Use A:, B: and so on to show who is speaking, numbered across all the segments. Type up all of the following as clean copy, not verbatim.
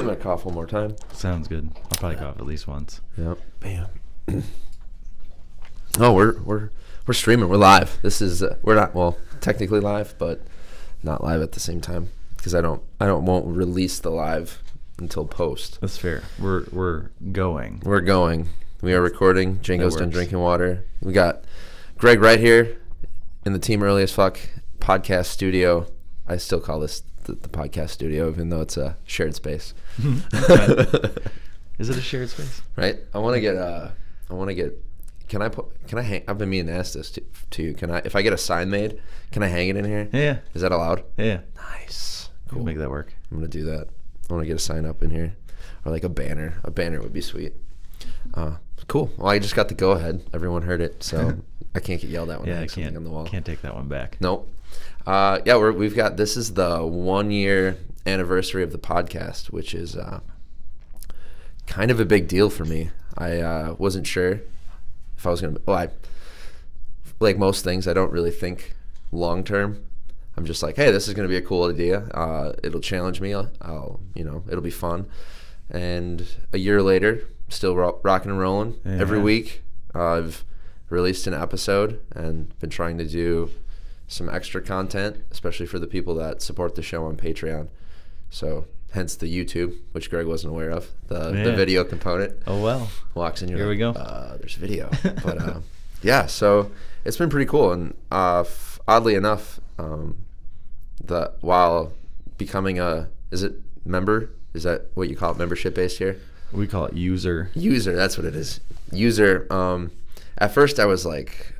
A: gonna cough one more time.
B: Sounds good. I'll probably cough at least once.
A: Yep. Bam. Oh, we're streaming. We're live. This is we're not technically live, but not live at the same time because I won't release the live until post.
B: That's fair. We're going.
A: We're going. We are recording. Django's done drinking water. We got Greg Wright here in the Team Early as Fuck podcast studio. I still call this the podcast studio, even though it's a shared space.
B: Is it a shared space?
A: Right. I want to get. Can I hang? I've been meaning to ask this to you. Can I, if I get a sign made, can I hang it in here?
B: Yeah.
A: Is that allowed?
B: Yeah.
A: Nice. Cool.
B: We'll make that work.
A: I'm gonna do that. I want to get a sign up in here, or like a banner. A banner would be sweet. Cool. Well, I just got the go ahead. Everyone heard it, so I can't get yelled at when I hang something on the wall.
B: Can't take that one back.
A: Nope. Yeah, we've got. This is the 1 year anniversary of the podcast, which is kind of a big deal for me. I wasn't sure if I was gonna. Well, like most things, I don't really think long term. I'm just like, hey, this is gonna be a cool idea. It'll challenge me. It'll be fun. And a year later, still rocking and rolling. Yeah. Every week, I've released an episode and been trying to do some extra content, especially for the people that support the show on Patreon. So hence the YouTube, which Greg wasn't aware of, the video component.
B: Oh, well.
A: Walks in,
B: here we go.
A: There's video. But yeah, so it's been pretty cool. And oddly enough, while becoming is it member? Is that what you call it, membership based here?
B: We call it user.
A: User, that's what it is. User. At first I was like,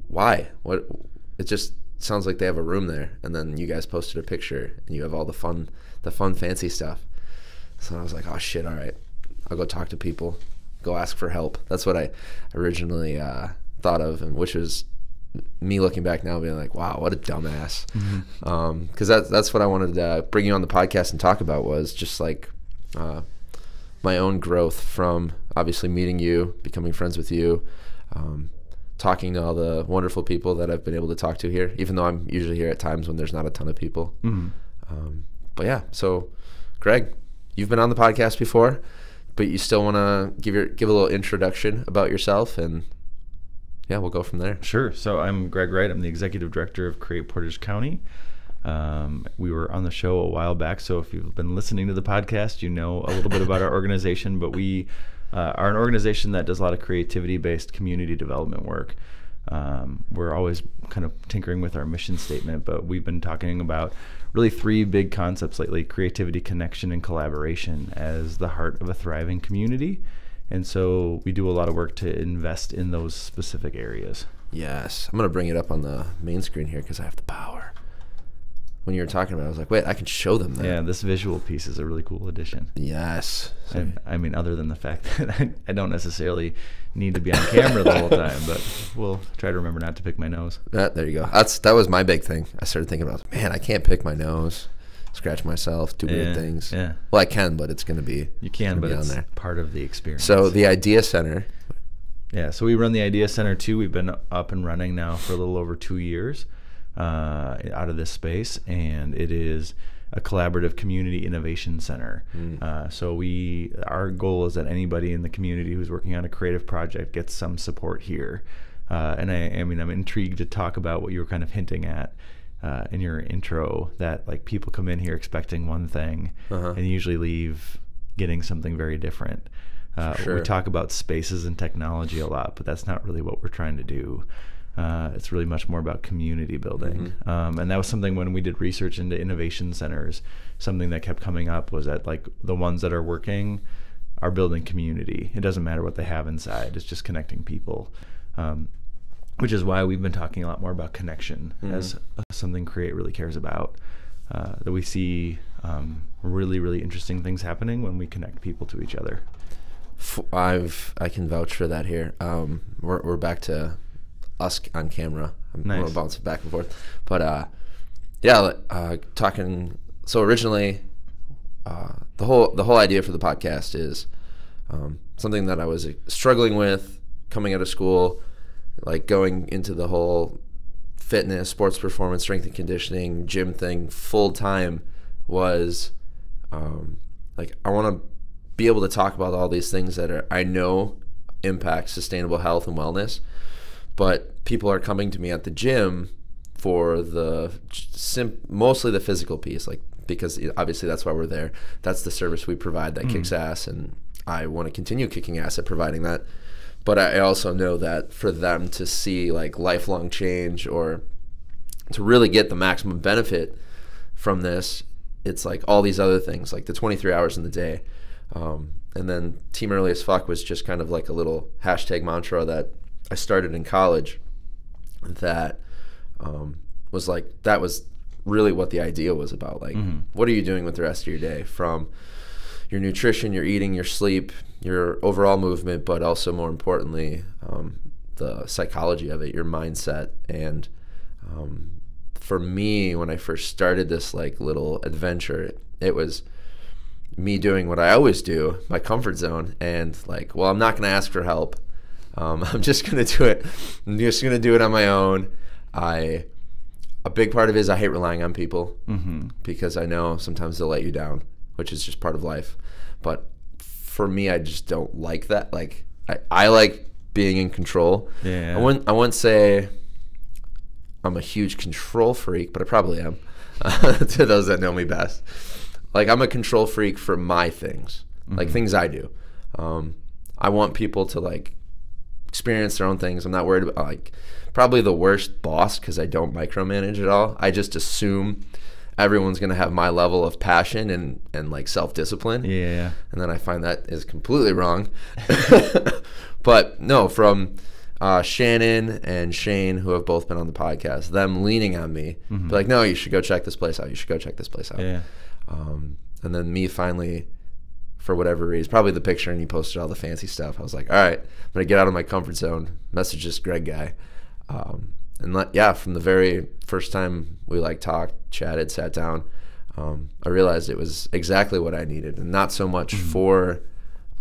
A: why? What? It just sounds like they have a room there, and then you guys posted a picture, and you have all the fun, fancy stuff. So I was like, oh shit, all right, I'll go talk to people, go ask for help. That's what I originally thought of, and which was me looking back now, being like, wow, what a dumbass. Because that's what I wanted to bring you on the podcast and talk about, was just like my own growth from obviously meeting you, becoming friends with you. Talking to all the wonderful people that I've been able to talk to here, even though I'm usually here at times when there's not a ton of people. But yeah, so Greg, you've been on the podcast before, but you still want to give a little introduction about yourself, and yeah, we'll go from there.
B: Sure. So I'm Greg Wright. I'm the executive director of Create Portage County. We were on the show a while back, so if you've been listening to the podcast, you know a little bit about our organization, but we are an organization that does a lot of creativity-based community development work. We're always kind of tinkering with our mission statement, but we've been talking about really 3 big concepts lately: creativity, connection, and collaboration as the heart of a thriving community. And so we do a lot of work to invest in those specific areas. Yes.
A: I'm going to bring it up on the main screen here because I have the power. When you were talking about it, I was like, wait, I can show them that.
B: Yeah, this visual piece is a really cool addition.
A: Yes.
B: And, I mean, other than the fact that I don't necessarily need to be on camera the whole time, but we'll try to remember not to pick my nose.
A: There you go. That was my big thing. I started thinking about, man, I can't pick my nose, scratch myself, do weird things.
B: Yeah.
A: Well, I can, but it's going to be.
B: You can, but it's part of the experience.
A: So the Idea Center.
B: Yeah, so we run the Idea Center too. We've been up and running now for a little over 2 years. Out of this space, and it is a collaborative community innovation center. So our goal is that anybody in the community who's working on a creative project gets some support here. And I'm intrigued to talk about what you were kind of hinting at in your intro, that like people come in here expecting one thing and usually leave getting something very different.
A: Sure.
B: We talk about spaces and technology a lot, but that's not really what we're trying to do. It's really much more about community building. And that was something when we did research into innovation centers, something that kept coming up was that like the ones that are working are building community. It doesn't matter what they have inside, it's just connecting people. Which is why we've been talking a lot more about connection as something Create really cares about. That we see really, really interesting things happening when we connect people to each other.
A: I can vouch for that here. We're back to us on camera.
B: Nice.
A: We'll bounce back and forth, but talking. So originally, the whole idea for the podcast is something that I was struggling with coming out of school, like going into the whole fitness, sports performance, strength and conditioning, gym thing full time was like I want to be able to talk about all these things that I know impact sustainable health and wellness, but people are coming to me at the gym for mostly the physical piece, like, because obviously that's why we're there. That's the service we provide that kicks ass, and I want to continue kicking ass at providing that. But I also know that for them to see like lifelong change or to really get the maximum benefit from this, it's like all these other things, like the 23 hours in the day. And then Team Early as Fuck was just kind of like a little hashtag mantra that I started in college that that was really what the idea was about. Like, what are you doing with the rest of your day, from your nutrition, your eating, your sleep, your overall movement, but also more importantly, the psychology of it, your mindset. And for me, when I first started this like little adventure, it was me doing what I always do, my comfort zone, and like, well, I'm not going to ask for help. I'm just going to do it. I'm just going to do it on my own. A big part of it is I hate relying on people because I know sometimes they'll let you down, which is just part of life. But for me, I just don't like that. Like, I like being in control.
B: Yeah.
A: I wouldn't say I'm a huge control freak, but I probably am to those that know me best. Like, I'm a control freak for my things, like things I do. I want people to like experience their own things. I'm not worried about like probably the worst boss because I don't micromanage at all. I just assume everyone's going to have my level of passion and like self-discipline.
B: Yeah.
A: And then I find that is completely wrong. But no, from Shannon and Shane, who have both been on the podcast, them leaning on me, be like, no, you should go check this place out. You should go check this place out.
B: Yeah.
A: And then me finally, for whatever reason, probably the picture and you posted all the fancy stuff. I was like, all right, I'm going to get out of my comfort zone, message this Greg guy. From the very first time we like talked, chatted, sat down, I realized it was exactly what I needed, and not so much for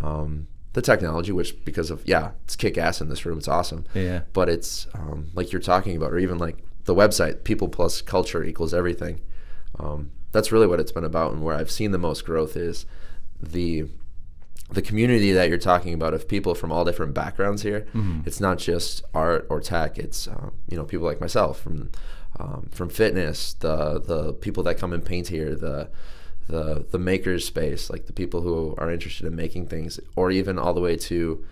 A: the technology, which because of, it's kick ass in this room. It's awesome.
B: Yeah.
A: But it's like you're talking about, or even like the website, people plus culture equals everything. That's really what it's been about, and where I've seen the most growth is the community that you're talking about of people from all different backgrounds here. It's not just art or tech. It's people like myself from fitness, the people that come and paint here, the makers space, like the people who are interested in making things, or even all the way to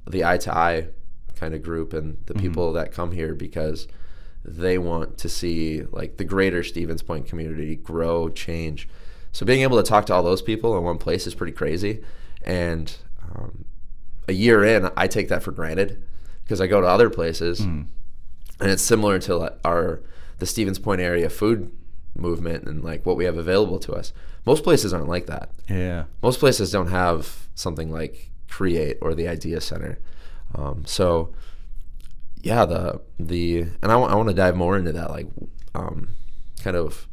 A: the eye to eye kind of group, and the people that come here because they want to see like the greater Stevens Point community grow, change. So being able to talk to all those people in one place is pretty crazy. And a year in, I take that for granted because I go to other places, and it's similar to the Stevens Point area food movement and like what we have available to us. Most places aren't like that.
B: Yeah.
A: Most places don't have something like Create or the Idea Center. And I want to dive more into that, like kind of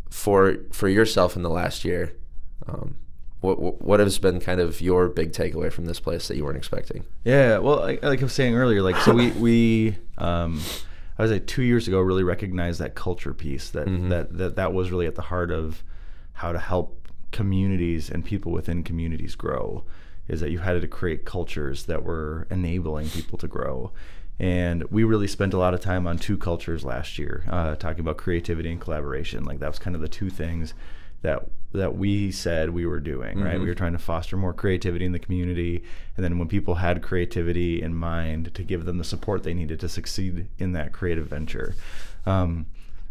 A: for yourself in the last year. What has been kind of your big takeaway from this place that you weren't expecting?
B: Yeah, well, like I was saying earlier, like, so we I was like 2 years ago really recognized that culture piece, that was really at the heart of how to help communities and people within communities grow, is that you had to create cultures that were enabling people to grow. And we really spent a lot of time on two cultures last year, talking about creativity and collaboration. Like, that was kind of the two things that we said we were doing, right? We were trying to foster more creativity in the community, and then when people had creativity in mind, to give them the support they needed to succeed in that creative venture.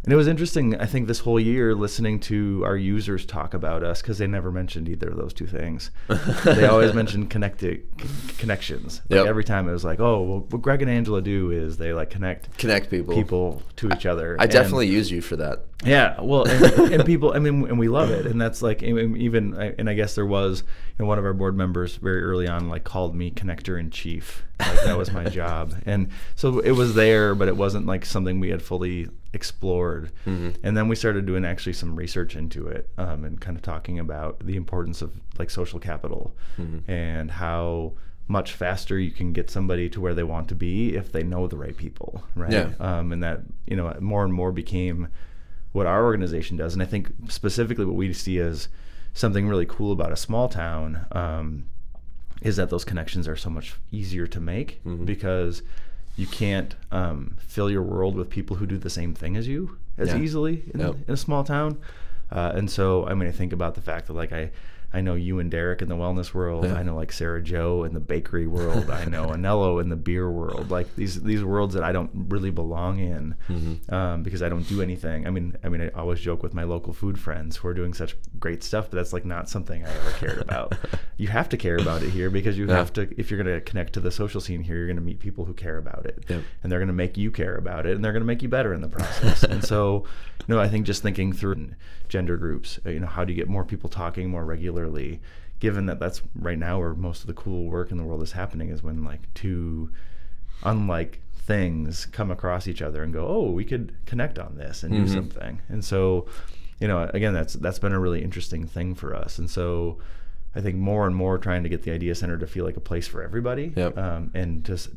B: And it was interesting, I think, this whole year listening to our users talk about us, because they never mentioned either of those two things. They always mentioned connections. Like, every time it was like, oh, well, what Greg and Angela do is they like connect people to each other.
A: I definitely use you for that.
B: Yeah, well, and people, I mean, and we love it, and that's like, even, and I guess there was, one of our board members very early on like called me connector in chief. Like, that was my job, and so it was there, but it wasn't like something we had fully explored. And then we started doing actually some research into it, and kind of talking about the importance of like social capital, and how much faster you can get somebody to where they want to be if they know the right people, right?
A: Yeah.
B: And that, more and more became what our organization does. And I think specifically what we see as something really cool about a small town is that those connections are so much easier to make because you can't fill your world with people who do the same thing as you as easily in a small town. And so, I mean, I think about the fact that like I know you and Derek in the wellness world. I know like Sarah Jo in the bakery world. I know Anello in the beer world. Like these worlds that I don't really belong in because I don't do anything. I mean, I always joke with my local food friends who are doing such great stuff, but that's like not something I ever cared about. You have to care about it here because you have to. If you're going to connect to the social scene here, you're going to meet people who care about it, and they're going to make you care about it, and they're going to make you better in the process. And so, I think just thinking through gender groups, how do you get more people talking more regularly, given that that's right now where most of the cool work in the world is happening, is when like two unlike things come across each other and go, oh, we could connect on this and do something. And so, again, that's been a really interesting thing for us. And so I think more and more trying to get the Idea Center to feel like a place for everybody, and just,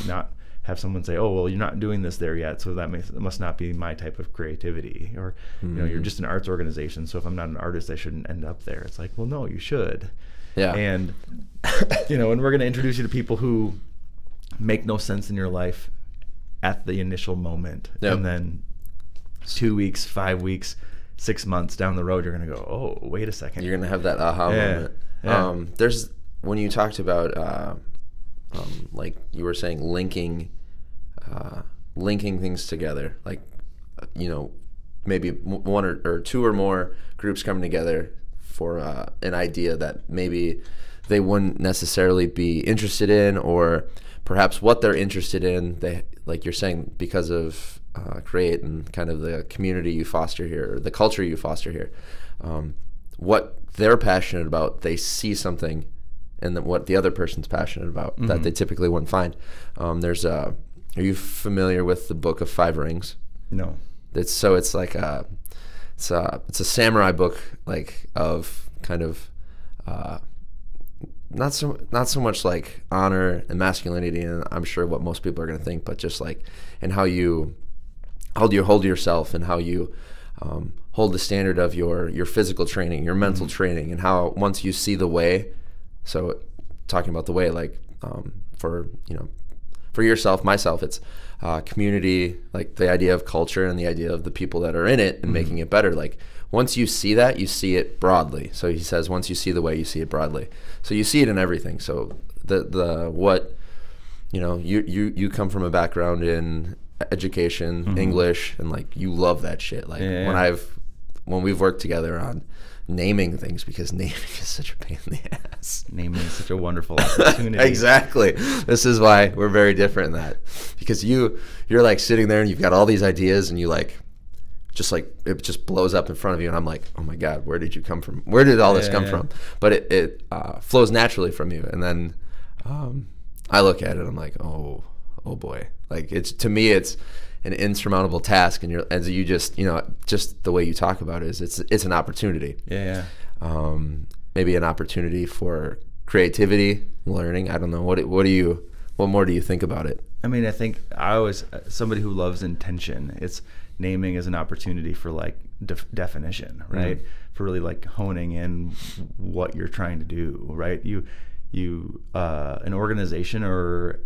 B: not have someone say, oh, well, you're not doing this there yet, so that must not be my type of creativity. Or, you're just an arts organization, so if I'm not an artist, I shouldn't end up there. It's like, well, no, you should. Yeah. And, and we're going to introduce you to people who make no sense in your life at the initial moment. And then 2 weeks, 5 weeks, 6 months down the road, you're going to go, oh, wait a second.
A: You're going to have that aha moment. Yeah. When you talked about... like you were saying, linking things together, like, maybe one or two or more groups coming together for an idea that maybe they wouldn't necessarily be interested in, or perhaps what they're interested in, they, like you're saying, because of Create and kind of the community you foster here, or the culture you foster here, what they're passionate about, they see something and what the other person's passionate about that they typically wouldn't find. Are you familiar with the Book of Five Rings? No. It's like it's a samurai book, like, of kind of not so much like honor and masculinity, and I'm sure what most people are going to think, but just like, and how you hold yourself, and how you hold the standard of your physical training, your mental training, and how once you see the way. So talking about the way, like, for yourself, myself, it's community, like the idea of culture and the idea of the people that are in it and making it better. Like, once you see that, you see it broadly. So he says, once you see the way, you see it broadly. So you see it in everything. So you come from a background in education, English, and like you love that shit. Like when we've worked together on naming things, because naming is such a pain in the ass. Naming is such a wonderful opportunity. Exactly. This is why we're very different in that, because you're like sitting there and you've got all these ideas, and you like it just blows up in front of you, and I'm like, oh my God, where did you come from? Where did all this come from? But it flows naturally from you, and then I look at it, I'm like, oh boy, like, to me it's an insurmountable task, and you just just the way you talk about it is it's an opportunity. Maybe an opportunity for creativity, learning. I don't know, what more do you think about it? I mean, I think I was somebody who loves intention. It's naming as an opportunity for like definition, right? For really like honing in what you're trying to do, right? You an organization or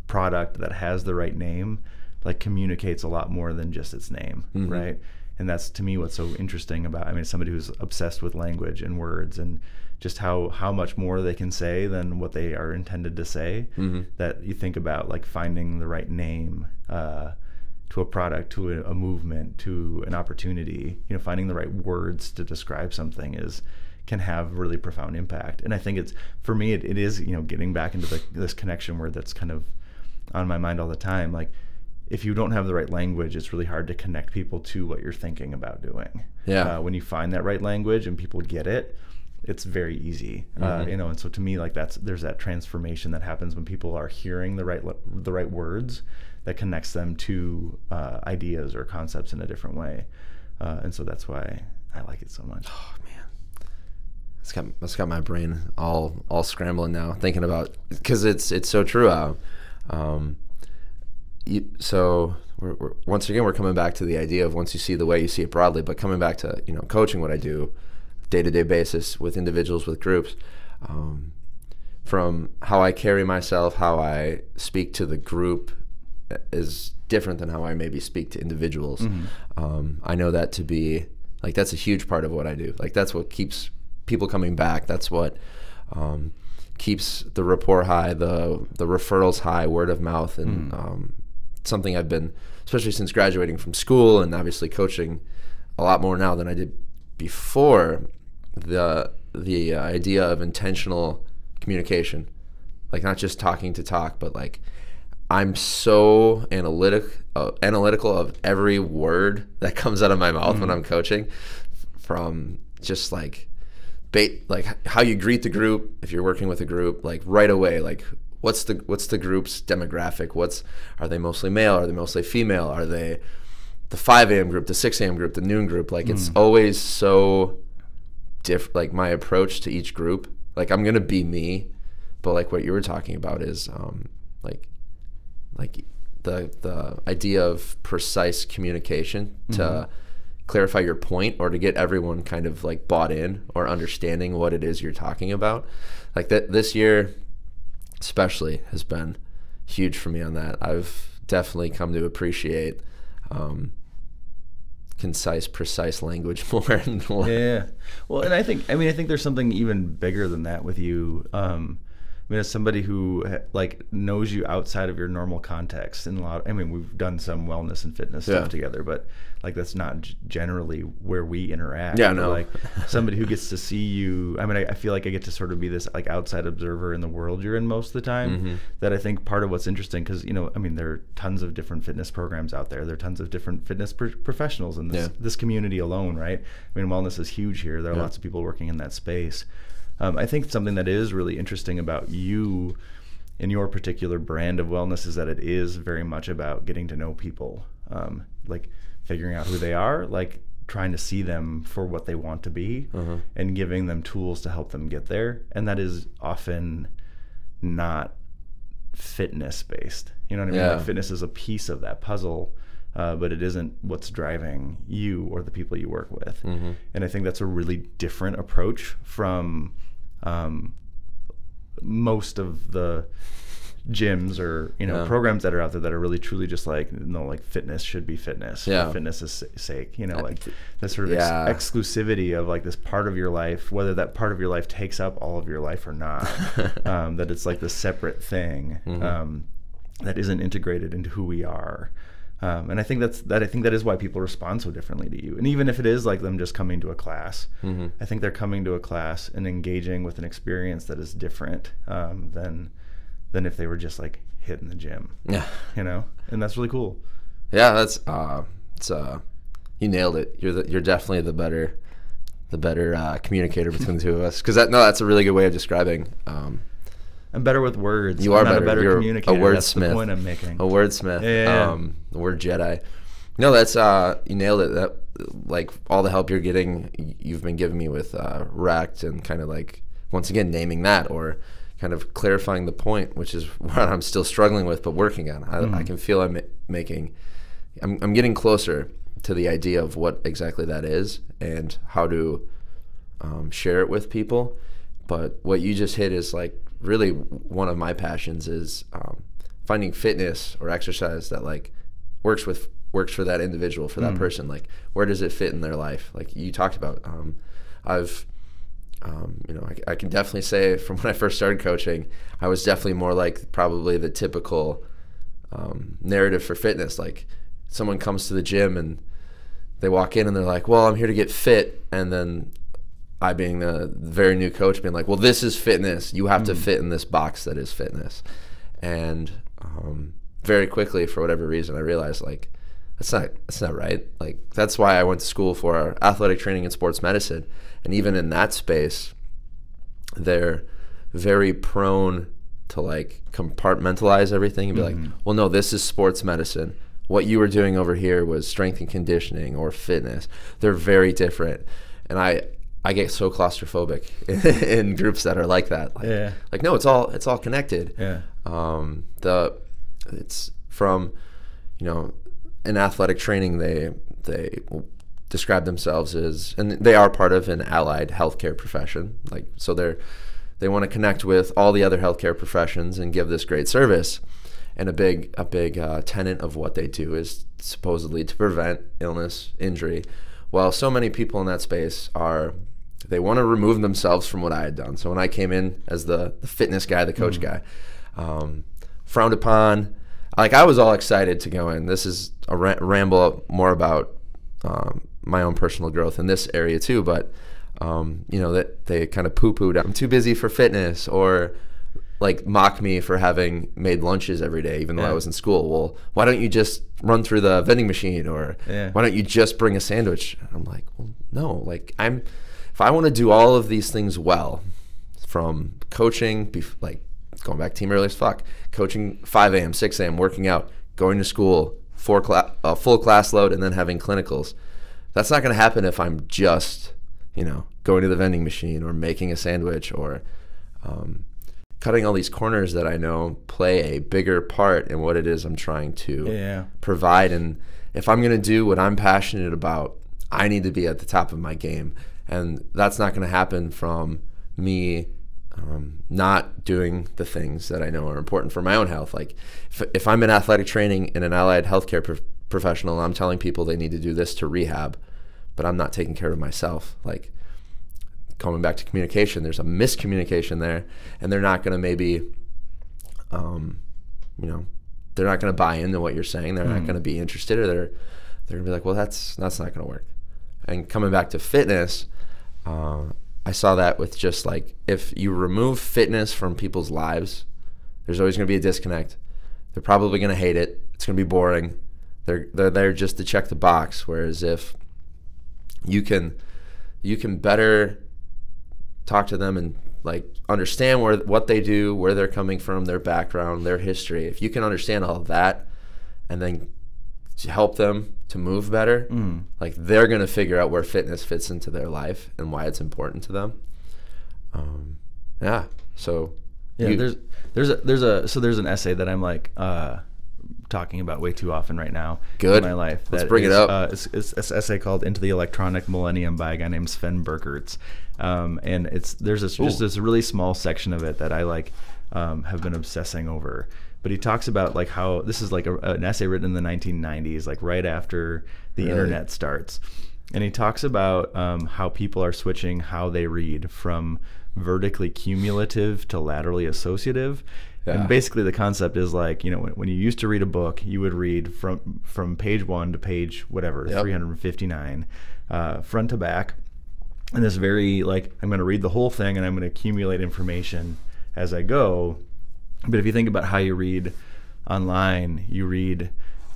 A: product that has the right name, like, communicates a lot more than just its name, right? And that's, to me, what's so interesting about, I mean, somebody who's obsessed with language and words, and just how much more they can say than what they are intended to say, that you think about, like, finding the right name to a product, to a movement, to an opportunity, finding the right words to describe something can have really profound impact. And I think it's, for me, it is, getting back into this connection where that's kind of on my mind all the time. Like, if you don't have the right language, it's really hard to connect people to what you're thinking about doing. When you find that right language and people get it, it's very easy. And so to me, like, there's that transformation that happens when people are hearing the right words that connects them to ideas or concepts in a different way. And so that's why I like it so much. Oh man, it's got my brain all scrambling now, thinking about, because it's so true. So we're once again, we're coming back to the idea of once you see the way, you see it broadly. But coming back to coaching, what I do, day-to-day basis with individuals, with groups. From how I carry myself, how I speak to the group is different than how I maybe speak to individuals. I know that to be like, that's a huge part of what I do. Like, that's what keeps people coming back. That's what keeps the rapport high, the referrals high, word of mouth, and something I've been, especially since graduating from school and obviously coaching a lot more now than I did before, the idea of intentional communication, like not just talking to talk, but like I'm so analytical of every word that comes out of my mouth when I'm coaching, from just like how you greet the group if you're working with a group, like right away, like what's the group's demographic, are they mostly male, are they mostly female, are they the 5 a.m. group, the 6 a.m. group, the noon group, like it's always so different. Like my approach to each group, like I'm gonna be me, but like what you were talking about is like the idea of precise communication to clarify your point, or to get everyone kind of like bought in or understanding what it is you're talking about. Like that this year especially has been huge for me on that. I've definitely come to appreciate concise, precise language more and more.
B: Yeah. Well, and I think there's something even bigger than that with you. As somebody who like knows you outside of your normal context, and we've done some wellness and fitness stuff together, but like that's not generally where we interact.
A: Yeah, no.
B: Like somebody who gets to see you. I feel like I get to sort of be this like outside observer in the world you're in most of the time. That I think part of what's interesting, because there are tons of different fitness programs out there. There are tons of different fitness professionals in this community alone, right? Wellness is huge here. There are lots of people working in that space. I think something that is really interesting about you and your particular brand of wellness is that it is very much about getting to know people, like figuring out who they are, like trying to see them for what they want to be, and giving them tools to help them get there. And that is often not fitness based. You know what I mean? Like fitness is a piece of that puzzle, but it isn't what's driving you or the people you work with. And I think that's a really different approach from most of the gyms or programs that are out there that are really truly just like, no, like fitness should be fitness for fitness' sake, like this sort of exclusivity of like this part of your life, whether that part of your life takes up all of your life or not, that it's like the separate thing that isn't integrated into who we are. And I think that is why people respond so differently to you. And even if it is like them just coming to a class, I think they're coming to a class and engaging with an experience that is different than if they were just like hitting the gym. Yeah, and that's really cool.
A: Yeah, that's you nailed it. You're definitely the better communicator between the two of us. Because that's a really good way of describing.
B: I'm better with words.
A: You are
B: not
A: better. You're
B: communicator.
A: A wordsmith.
B: That's the point I'm making.
A: A wordsmith. The word Jedi. No, that's you nailed it. That like all the help you've been giving me with Rect, and kind of like once again naming that, or kind of clarifying the point, which is what I'm still struggling with, but working on. I can feel I'm getting closer to the idea of what exactly that is and how to share it with people. But what you just hit is like really one of my passions is finding fitness or exercise that like works for that individual, for that person. Like where does it fit in their life? Like you talked about, I can definitely say from when I first started coaching, I was definitely more like probably the typical narrative for fitness. Like someone comes to the gym and they walk in and they're like, well, I'm here to get fit. And then I, being the very new coach, being like, well, this is fitness. You have to fit in this box that is fitness. And very quickly, for whatever reason, I realized like, that's not right. Like that's why I went to school for athletic training and sports medicine. And even in that space, they're very prone to like compartmentalize everything and be like, well, no, this is sports medicine. What you were doing over here was strength and conditioning or fitness. They're very different. And I get so claustrophobic in groups that are like that. Like no, it's all connected. It's from, in athletic training, they describe themselves as, and they are part of an allied healthcare profession. Like, so they want to connect with all the other healthcare professions and give this great service. And a big tenet of what they do is supposedly to prevent illness, injury. Well, so many people in that space they want to remove themselves from what I had done. So when I came in as the fitness guy, the coach guy, frowned upon. Like, I was all excited to go in. This is a ramble more about my own personal growth in this area too, but that they kind of poo-pooed. I'm too busy for fitness, or like mock me for having made lunches every day, even though I was in school. Well, why don't you just run through the vending machine, or why don't you just bring a sandwich? I'm like, well, no. Like, if I want to do all of these things well, from coaching, like going back team early as fuck, coaching 5 a.m., 6 a.m., working out, going to school, full class load, and then having clinicals. That's not going to happen if I'm just, going to the vending machine or making a sandwich or cutting all these corners that I know play a bigger part in what it is I'm trying to provide. And if I'm going to do what I'm passionate about, I need to be at the top of my game. And that's not going to happen from me not doing the things that I know are important for my own health. Like, if I'm in athletic training in an allied healthcare professional, I'm telling people they need to do this to rehab, but I'm not taking care of myself. Like, coming back to communication, there's a miscommunication there, and they're not going to maybe, they're not going to buy into what you're saying. They're not going to be interested, or they're going to be like, well, that's not going to work. And coming back to fitness, I saw that with just like, if you remove fitness from people's lives, there's always going to be a disconnect. They're probably going to hate it. It's going to be boring. They're there just to check the box. Whereas if you can better talk to them and like understand what they do, where they're coming from, their background, their history. If you can understand all of that and then help them to move better, like, they're going to figure out where fitness fits into their life and why it's important to them.
B: There's an essay that I'm like talking about way too often right now in my life.
A: Let's bring it up.
B: It's an essay called "Into the Electronic Millennium" by a guy named Sven Berkertz, and there's just this really small section of it that I have been obsessing over. But he talks about like how this is like an essay written in the 1990s, like right after the internet starts. And he talks about how people are switching how they read from vertically cumulative to laterally associative. Yeah. And basically the concept is like, when you used to read a book, you would read from page 1 to page whatever, 359, front to back. And this very like, I'm going to read the whole thing and I'm going to accumulate information as I go. But if you think about how you read online, you read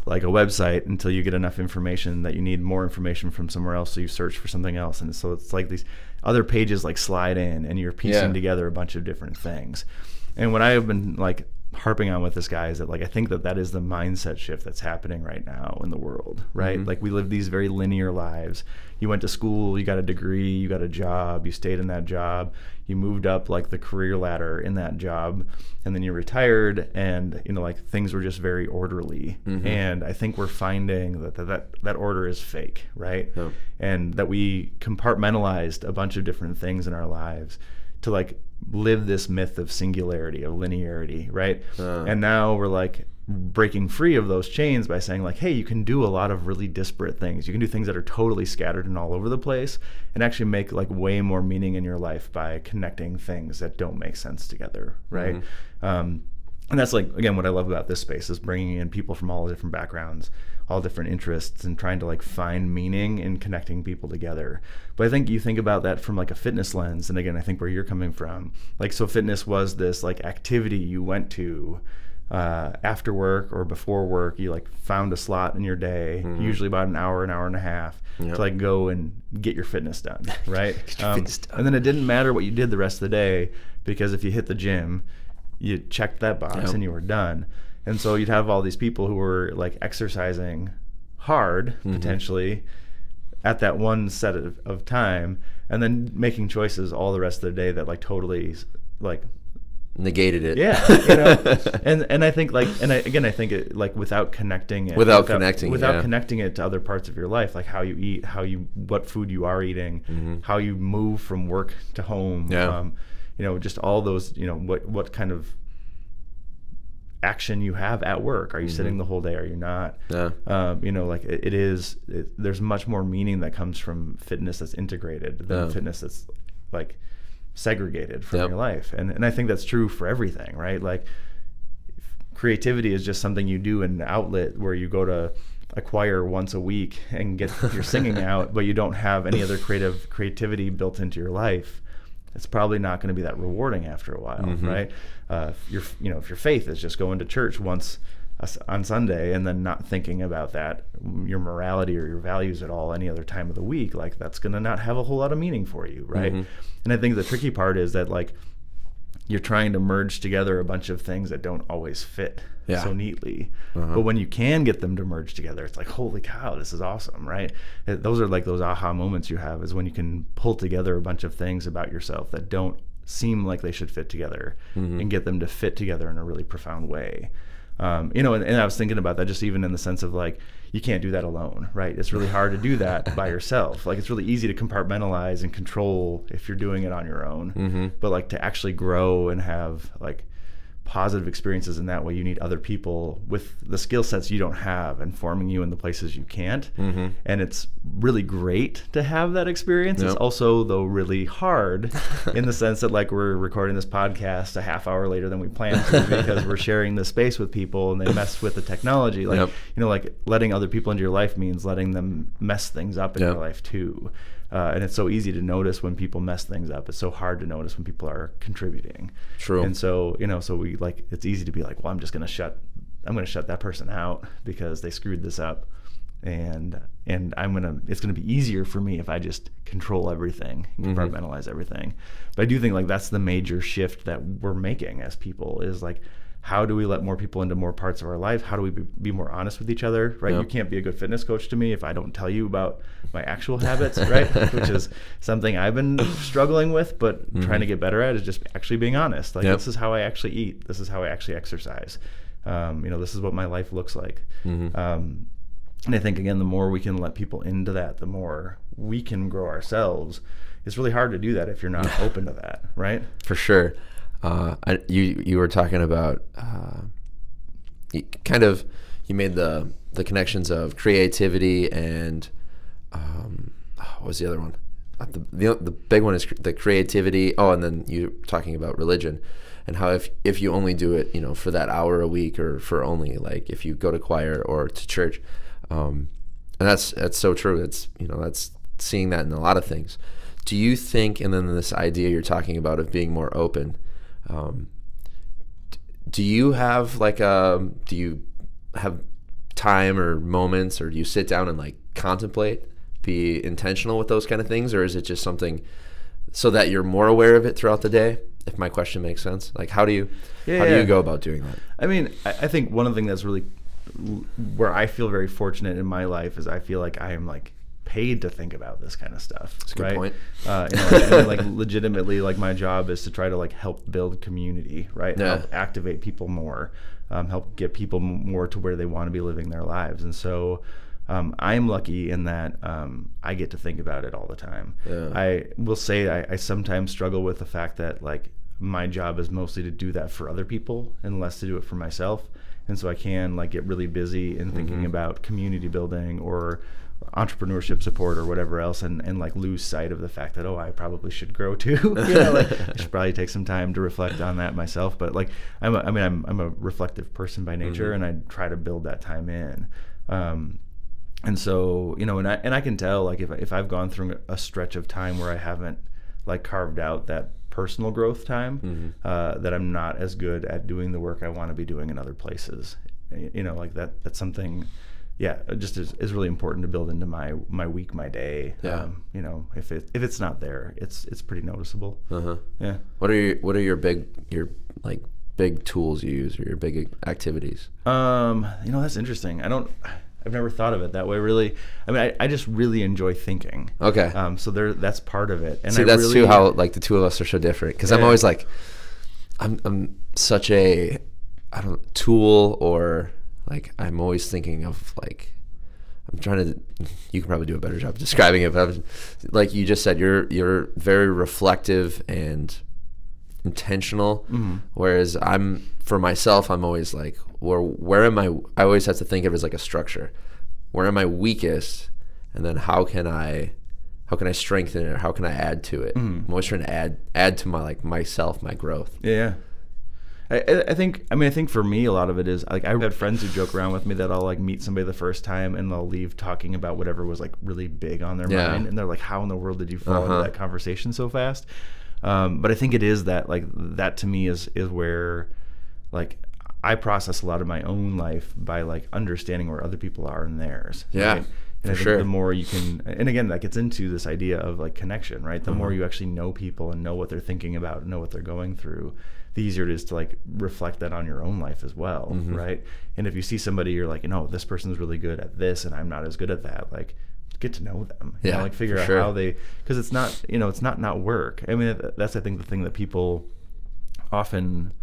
B: like a website until you get enough information that you need more information from somewhere else, so you search for something else. And so it's like these other pages like slide in and you're piecing together a bunch of different things. And what I have been like harping on with this guy is that like I think that is the mindset shift that's happening right now in the world, right? Like, we live these very linear lives. You went to school, you got a degree, you got a job, you stayed in that job, you moved up like the career ladder in that job, and then you retired, and like things were just very orderly. And I think we're finding that order is fake, right? And that we compartmentalized a bunch of different things in our lives to like live this myth of singularity, of linearity, right? And now we're like breaking free of those chains by saying like, hey, you can do a lot of really disparate things. You can do things that are totally scattered and all over the place, and actually make like way more meaning in your life by connecting things that don't make sense together, right? And that's like, again, what I love about this space is bringing in people from all different backgrounds, all different interests, and trying to like find meaning in connecting people together. But I think you think about that from like a fitness lens, and again, I think where you're coming from, like, so fitness was this like activity you went to after work or before work. You like found a slot in your day, usually about an hour and a half, to like go and get your fitness done, right? And then it didn't matter what you did the rest of the day, because if you hit the gym, you checked that box and you were done. And so you'd have all these people who were like exercising hard, potentially, at that one set of time, and then making choices all the rest of the day that like totally like
A: negated it.
B: Yeah, and I think like, I think it, like without connecting it,
A: without connecting
B: it to other parts of your life, like how you eat, what food you are eating, how you move from work to home, just all those, what kind of action you have at work. Are you sitting the whole day? Are you not?
A: Yeah.
B: Like there's much more meaning that comes from fitness that's integrated than fitness that's like segregated from your life. And I think that's true for everything, right? Like creativity is just something you do, an outlet where you go to a choir once a week and get your singing out, but you don't have any other creativity built into your life. It's probably not going to be that rewarding after a while, right? If your faith is just going to church once on Sunday and then not thinking about that, your morality or your values at all any other time of the week, like that's going to not have a whole lot of meaning for you, right? And I think the tricky part is that like you're trying to merge together a bunch of things that don't always fit so neatly. But when you can get them to merge together, it's like, holy cow, this is awesome, right? Those are like those aha moments you have, is when you can pull together a bunch of things about yourself that don't seem like they should fit together and get them to fit together in a really profound way. And I was thinking about that just even in the sense of like, you can't do that alone, right? It's really hard to do that by yourself. Like it's really easy to compartmentalize and control if you're doing it on your own, but like to actually grow and have like positive experiences in that way, you need other people with the skill sets you don't have, informing you in the places you can't. And it's really great to have that experience. It's also, though, really hard in the sense that like we're recording this podcast a half hour later than we planned to because we're sharing this space with people and they mess with the technology. Like, like letting other people into your life means letting them mess things up in your life too. And it's so easy to notice when people mess things up. It's so hard to notice when people are contributing. True. And so, so we like, it's easy to be like, well, I'm going to shut that person out because they screwed this up. And it's going to be easier for me if I just control everything, compartmentalize everything. But I do think like that's the major shift that we're making as people, is like, how do we let more people into more parts of our life? How do we be more honest with each other, right? You can't be a good fitness coach to me if I don't tell you about my actual habits, right? Which is something I've been struggling with, but trying to get better at, is just actually being honest. Like, this is how I actually eat. This is how I actually exercise. This is what my life looks like. And I think, again, the more we can let people into that, the more we can grow ourselves. It's really hard to do that if you're not open to that, right? For sure.
A: You were talking about you made the connections of creativity and what was the other one? The big one is the creativity. Oh, and then you talking about religion and how if you only do it, for that hour a week, or for only like if you go to choir or to church, and that's so true. It's that's seeing that in a lot of things. Do you think, and then this idea you're talking about of being more open, do you have do you have time or moments, or do you sit down and like contemplate, be intentional with those kind of things, or is it just something so that you're more aware of it throughout the day? If my question makes sense, like how do you go about doing that?
B: I mean, I think one of the things that's really where I feel very fortunate in my life is I feel like I am like paid to think about this kind of stuff.
A: That's a good point.
B: And like legitimately, like my job is to try to like help build community, right? Help activate people more, help get people more to where they want to be living their lives. And so I'm lucky in that I get to think about it all the time. I will say I sometimes struggle with the fact that like my job is mostly to do that for other people and less to do it for myself. And so I can like get really busy in thinking about community building or entrepreneurship support or whatever else, and like lose sight of the fact that, I probably should grow too. Like I should probably take some time to reflect on that myself. But like I'm a reflective person by nature, and I try to build that time in. And so and I can tell like if I've gone through a stretch of time where I haven't like carved out that personal growth time, that I'm not as good at doing the work I want to be doing in other places. Like that's something. Yeah, it just is really important to build into my week, my day. If it's not there, it's pretty noticeable. Yeah.
A: What are your big tools you use, or your big activities?
B: That's interesting. I've never thought of it that way, really. I mean, I just really enjoy thinking.
A: Okay.
B: So that's part of it. And
A: see, that's too how like the two of us are so different. Because I'm always like, I'm such a, I don't, tool, or like, I'm always thinking of like, I'm trying to, you can probably do a better job describing it, but like you just said, you're very reflective and intentional, whereas for myself, I'm always like, where am I always have to think of it as like a structure. Where am I weakest, and then how can I strengthen it, or how can I add to it? I'm always trying to add to my, like, myself, my growth.
B: Yeah. I think for me, a lot of it is like, I've had friends who joke around with me that I'll like meet somebody the first time and they'll leave talking about whatever was like really big on their mind, and they're like, how in the world did you fall into that conversation so fast? But I think it is that, like, that to me is where, like, I process a lot of my own life by like understanding where other people are in theirs.
A: Yeah.
B: Right? And I think the more you can, and again, that gets into this idea of like connection, right? The more you actually know people and know what they're thinking about and know what they're going through, the easier it is to like reflect that on your own life as well, right? And if you see somebody, you're like, this person's really good at this and I'm not as good at that, like, get to know them. You know, like figure out how they, because it's not, it's not work. I mean, that's, I think, the thing that people often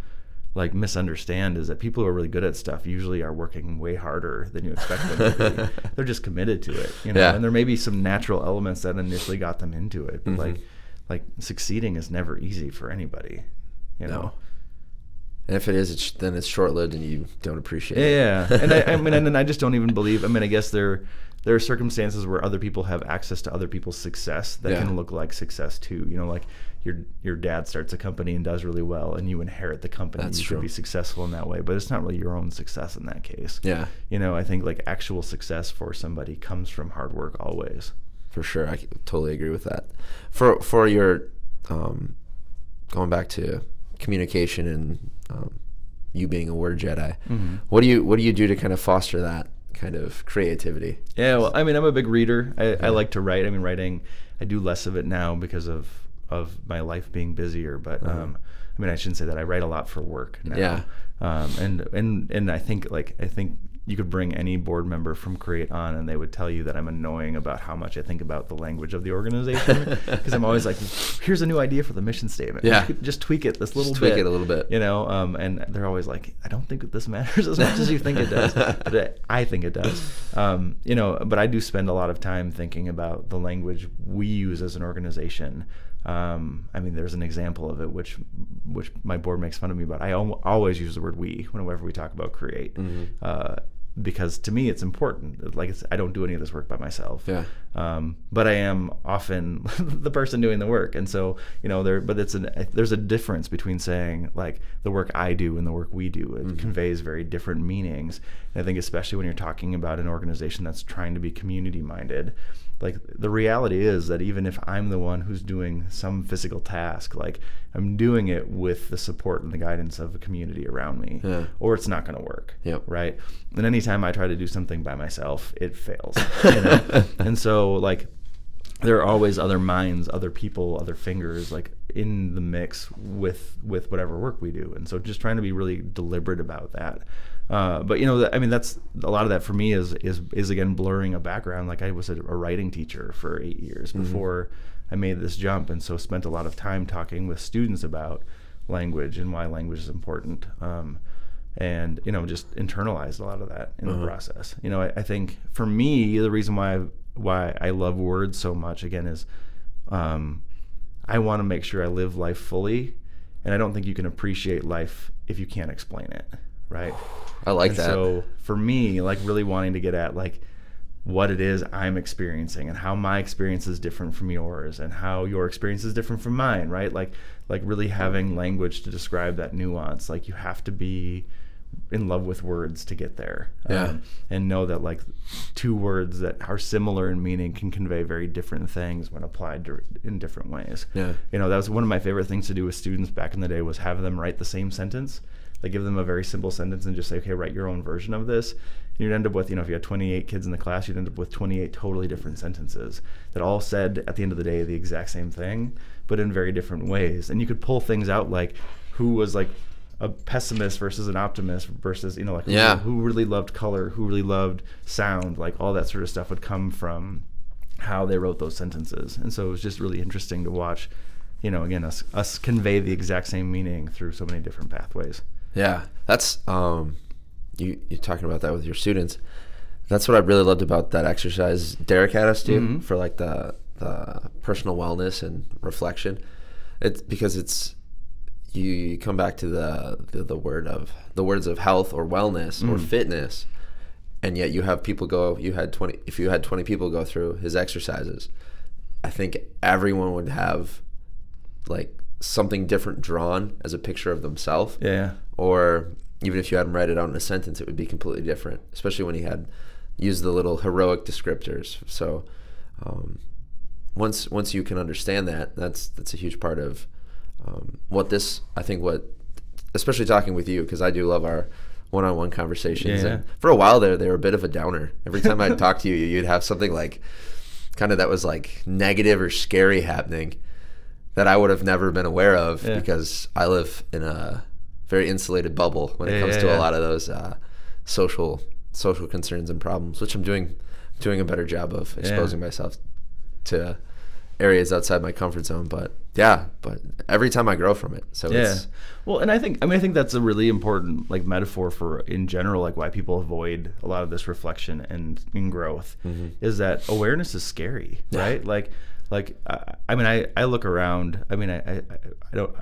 B: like misunderstand is that people who are really good at stuff usually are working way harder than you expect them to be. They're just committed to it, and there may be some natural elements that initially got them into it, but like succeeding is never easy for anybody, know.
A: And if it is, then it's short-lived and you don't appreciate it.
B: Yeah. And I mean, and then I just don't even believe, I guess there are circumstances where other people have access to other people's success that can look like success too. Like your dad starts a company and does really well, and you inherit the company.
A: That's
B: you
A: true.
B: should be successful in that way, but it's not really your own success in that case.
A: Yeah.
B: I think like actual success for somebody comes from hard work always.
A: For sure. I totally agree with that. For your, going back to communication and you being a word Jedi, what do you do to kind of foster that kind of creativity?
B: Yeah, well, I mean, I'm a big reader. I like to write. I mean, writing, I do less of it now because of my life being busier, but I mean, I shouldn't say that. I write a lot for work now.
A: Yeah.
B: And I think you could bring any board member from Create on and they would tell you that I'm annoying about how much I think about the language of the organization, because I'm always like, here's a new idea for the mission statement.
A: Yeah.
B: Just tweak it this little bit.
A: Tweak it a little bit.
B: And they're always like, I don't think that this matters as much as you think it does. But I think it does. But I do spend a lot of time thinking about the language we use as an organization. I mean, there's an example of it which my board makes fun of me about. I always use the word we whenever we talk about Create, because to me it's important. Like, I don't do any of this work by myself. Yeah. But I am often the person doing the work, and so there's a difference between saying like the work I do and the work we do. It conveys very different meanings. And I think especially when you're talking about an organization that's trying to be community minded. Like, the reality is that even if I'm the one who's doing some physical task, like, I'm doing it with the support and the guidance of a community around me, or it's not going to work. Yep. Right. And anytime I try to do something by myself, it fails. And so, like, there are always other minds, other people, other fingers, like, in the mix with whatever work we do. And so just trying to be really deliberate about that. But I mean, that's a lot of that for me is again blurring a background. Like, I was a writing teacher for 8 years before I made this jump, and so spent a lot of time talking with students about language and why language is important. And just internalized a lot of that in the process. I think for me, the reason why I love words so much again is I want to make sure I live life fully, and I don't think you can appreciate life if you can't explain it. Right.
A: I like that.
B: So for me, like, really wanting to get at like what it is I'm experiencing and how my experience is different from yours and how your experience is different from mine, right? Like really having language to describe that nuance. Like, you have to be in love with words to get there. And know that like two words that are similar in meaning can convey very different things when applied in different ways. That was one of my favorite things to do with students back in the day, was have them write the same sentence. Like, give them a very simple sentence and just say, okay, write your own version of this. And you'd end up with, if you had 28 kids in the class, you'd end up with 28 totally different sentences that all said at the end of the day the exact same thing, but in very different ways. And you could pull things out like who was like a pessimist versus an optimist versus, who really loved color, who really loved sound, like all that sort of stuff would come from how they wrote those sentences. And so it was just really interesting to watch again, us convey the exact same meaning through so many different pathways.
A: Yeah, that's you're talking about that with your students. That's what I really loved about that exercise Derek had us do for like the personal wellness and reflection. It's because it's you come back to the words of health or wellness or fitness, and yet you have people go. If you had 20 people go through his exercises, I think everyone would have like something different drawn as a picture of themselves.
B: Yeah.
A: Or even if you had him write it out in a sentence, it would be completely different, especially when he had used the little heroic descriptors. So once you can understand that, that's a huge part of what especially talking with you, because I do love our one-on-one conversations. And for a while there, they were a bit of a downer. Every time I'd talk to you, you'd have something like kind of that was like negative or scary happening that I would have never been aware of because I live in a very insulated bubble when it comes to a lot of those social concerns and problems, which I'm doing a better job of exposing myself to areas outside my comfort zone. But every time I grow from it. So it's,
B: well, and I think that's a really important like metaphor for in general, like why people avoid a lot of this reflection and in growth is that awareness is scary, right? I look around. I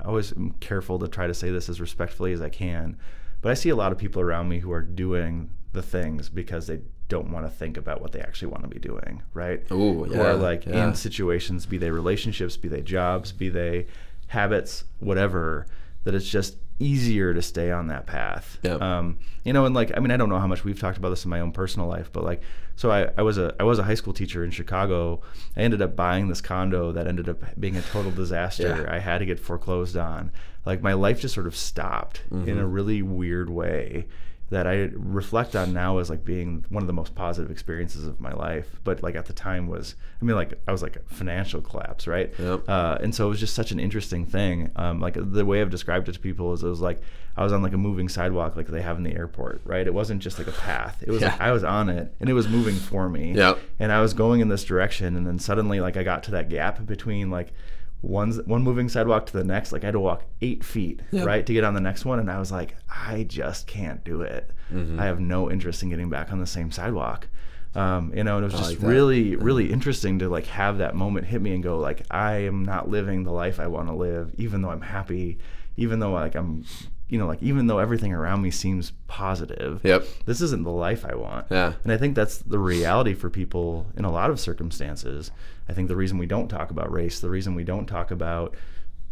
B: always am careful to try to say this as respectfully as I can, but I see a lot of people around me who are doing the things because they don't want to think about what they actually want to be doing, right?
A: Ooh, yeah.
B: Or in situations, be they relationships, be they jobs, be they habits, whatever, that it's just easier to stay on that path.
A: Yep.
B: And I don't know how much we've talked about this in my own personal life, but so I was a high school teacher in Chicago. I ended up buying this condo that ended up being a total disaster. I had to get foreclosed on. Like my life just sort of stopped in a really weird way that I reflect on now as like being one of the most positive experiences of my life. But like at the time I was like a financial collapse, right?
A: Yep.
B: And so it was just such an interesting thing. Like the way I've described it to people is it was like I was on like a moving sidewalk like they have in the airport, right? It wasn't just like a path. It was like I was on it and it was moving for me.
A: Yep.
B: And I was going in this direction, and then suddenly like I got to that gap between like one moving sidewalk to the next. Like I had to walk 8 feet, right, to get on the next one, and I was like, I just can't do it. I have no interest in getting back on the same sidewalk. And it was just really, really interesting to like have that moment hit me and go like, I am not living the life I want to live, even though I'm happy, even though like I'm, even though everything around me seems positive.
A: Yep.
B: This isn't the life I want.
A: Yeah.
B: And I think that's the reality for people in a lot of circumstances. I think the reason we don't talk about race, the reason we don't talk about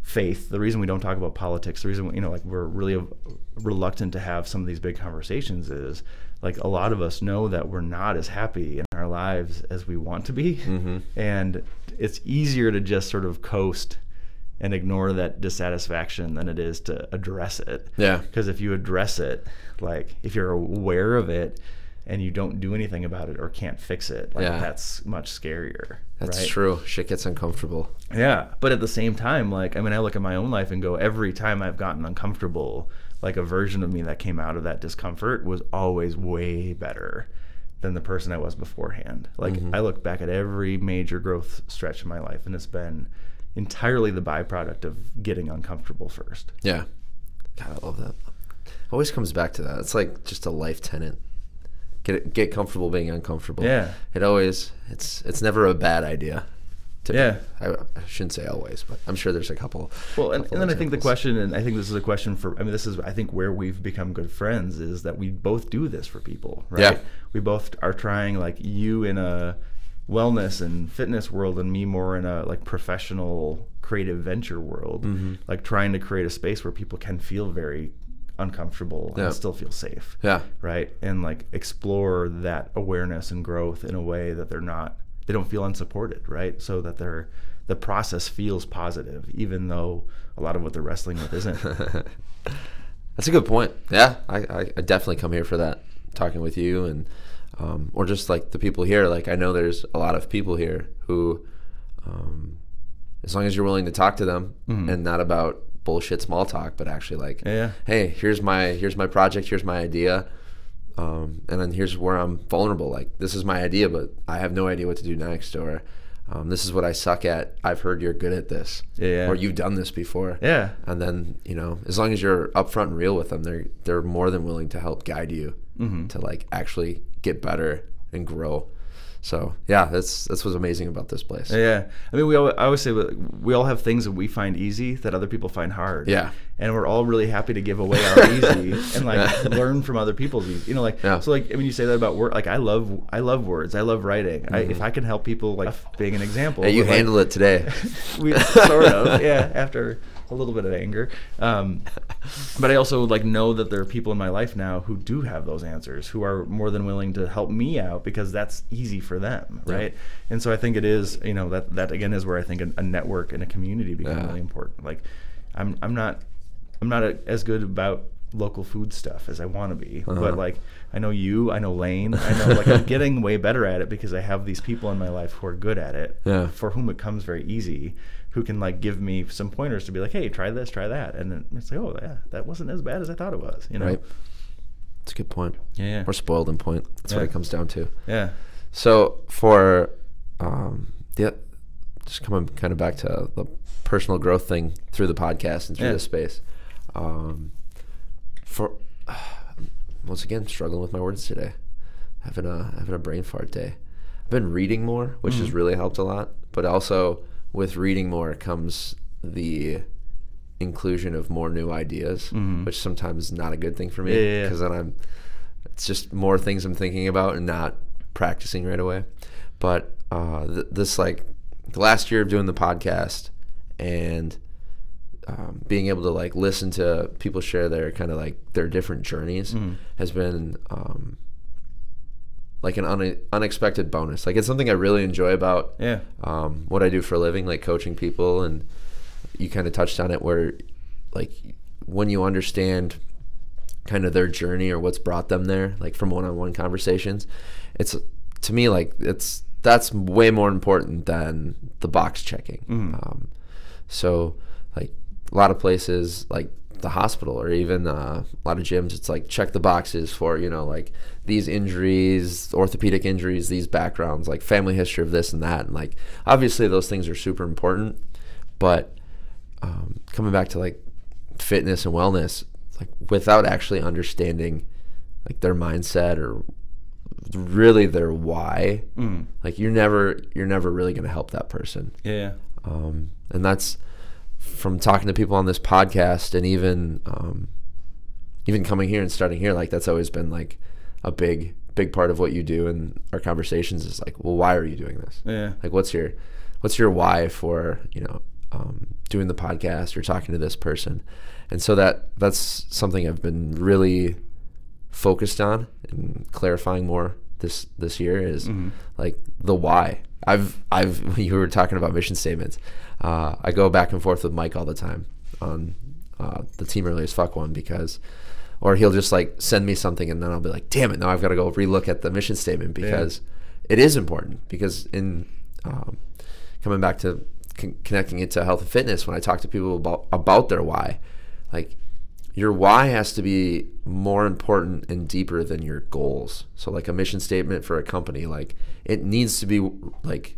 B: faith, the reason we don't talk about politics, the reason we're really reluctant to have some of these big conversations is like a lot of us know that we're not as happy in our lives as we want to be, and it's easier to just sort of coast and ignore that dissatisfaction than it is to address it.
A: Yeah.
B: Because if you address it, like if you're aware of it and you don't do anything about it or can't fix it, like that's much scarier.
A: That's
B: right?
A: true. Shit gets uncomfortable.
B: Yeah. But at the same time, like, I look at my own life and go, every time I've gotten uncomfortable, like a version of me that came out of that discomfort was always way better than the person I was beforehand. Like I look back at every major growth stretch in my life, and it's been entirely the byproduct of getting uncomfortable first.
A: Yeah. God, I love that. Always comes back to that. It's like just a life tenet. Get comfortable being uncomfortable.
B: Yeah.
A: It's never a bad idea. I shouldn't say always, but I'm sure there's a couple.
B: Well, and then I think the question, and I think this is a question for, this is, I think, where we've become good friends is that we both do this for people, right?
A: Yeah.
B: We both are trying, like you in a wellness and fitness world and me more in a like professional creative venture world, like trying to create a space where people can feel very uncomfortable and still feel safe. Yeah. Right. And like explore that awareness and growth in a way that they don't feel unsupported, right? So that the process feels positive, even though a lot of what they're wrestling with isn't.
A: That's a good point. Yeah. I definitely come here for that, talking with you and or just like the people here. Like I know there's a lot of people here who as long as you're willing to talk to them and not about bullshit small talk, but actually like, hey, here's my project, here's my idea, and then here's where I'm vulnerable. Like this is my idea, but I have no idea what to do next, or This is what I suck at. I've heard you're good at this, or you've done this before.
B: Yeah.
A: And then, as long as you're upfront and real with them, they're more than willing to help guide you to like actually get better and grow. So yeah, that's what's amazing about this place.
B: Yeah, I mean, I always say we all have things that we find easy that other people find hard.
A: Yeah,
B: and we're all really happy to give away our easy and like learn from other people's easy. So like I mean, you say that about work. Like I love words. I love writing. If I can help people, like being an example.
A: Hey, you handle it today.
B: We sort of, yeah. After a little bit of anger, but I also like know that there are people in my life now who do have those answers, who are more than willing to help me out because that's easy for them, right? Yeah. And so I think it is, that again is where I think a network and a community become really important. Like, I'm not as good about local food stuff as I want to be, but like I know Lane, I know like I'm getting way better at it because I have these people in my life who are good at it, for whom it comes very easy, who can like give me some pointers to be like, hey, try this, try that, and then it's like, oh yeah, that wasn't as bad as I thought it was,
A: Right. That's a good point.
B: Yeah.
A: We're spoiled in point. That's what it comes down to.
B: Yeah.
A: So for just coming kind of back to the personal growth thing through the podcast and through this space, for once again struggling with my words today, having a brain fart day. I've been reading more, which has really helped a lot, but also with reading more comes the inclusion of more new ideas, which sometimes is not a good thing for me, because then it's just more things I'm thinking about and not practicing right away. But this like the last year of doing the podcast and being able to like listen to people share their kind of like their different journeys has been like an unexpected bonus. Like it's something I really enjoy about what I do for a living, like coaching people. And you kind of touched on it where like when you understand kind of their journey or what's brought them there, like from one-on-one conversations, it's to me like that's way more important than the box checking. So like a lot of places like the hospital or even a lot of gyms, it's like check the boxes for like these injuries, orthopedic injuries, these backgrounds, like family history of this and that, and like obviously those things are super important, but coming back to like fitness and wellness, like without actually understanding like their mindset or really their why, like you're never really going to help that person. And that's from talking to people on this podcast, and even coming here and starting here, like that's always been like a big part of what you do in our conversations is like, well, why are you doing this? Like what's your why for doing the podcast or talking to this person? And so that's something I've been really focused on and clarifying more this year is like the why. You were talking about mission statements. I go back and forth with Mike all the time on the Team Early as Fuck one, or he'll just like send me something and then I'll be like, damn it, now I've got to go relook at the mission statement because it is important. Because in coming back to connecting it to health and fitness, when I talk to people about their why, like your why has to be more important and deeper than your goals. So like a mission statement for a company, like it needs to be like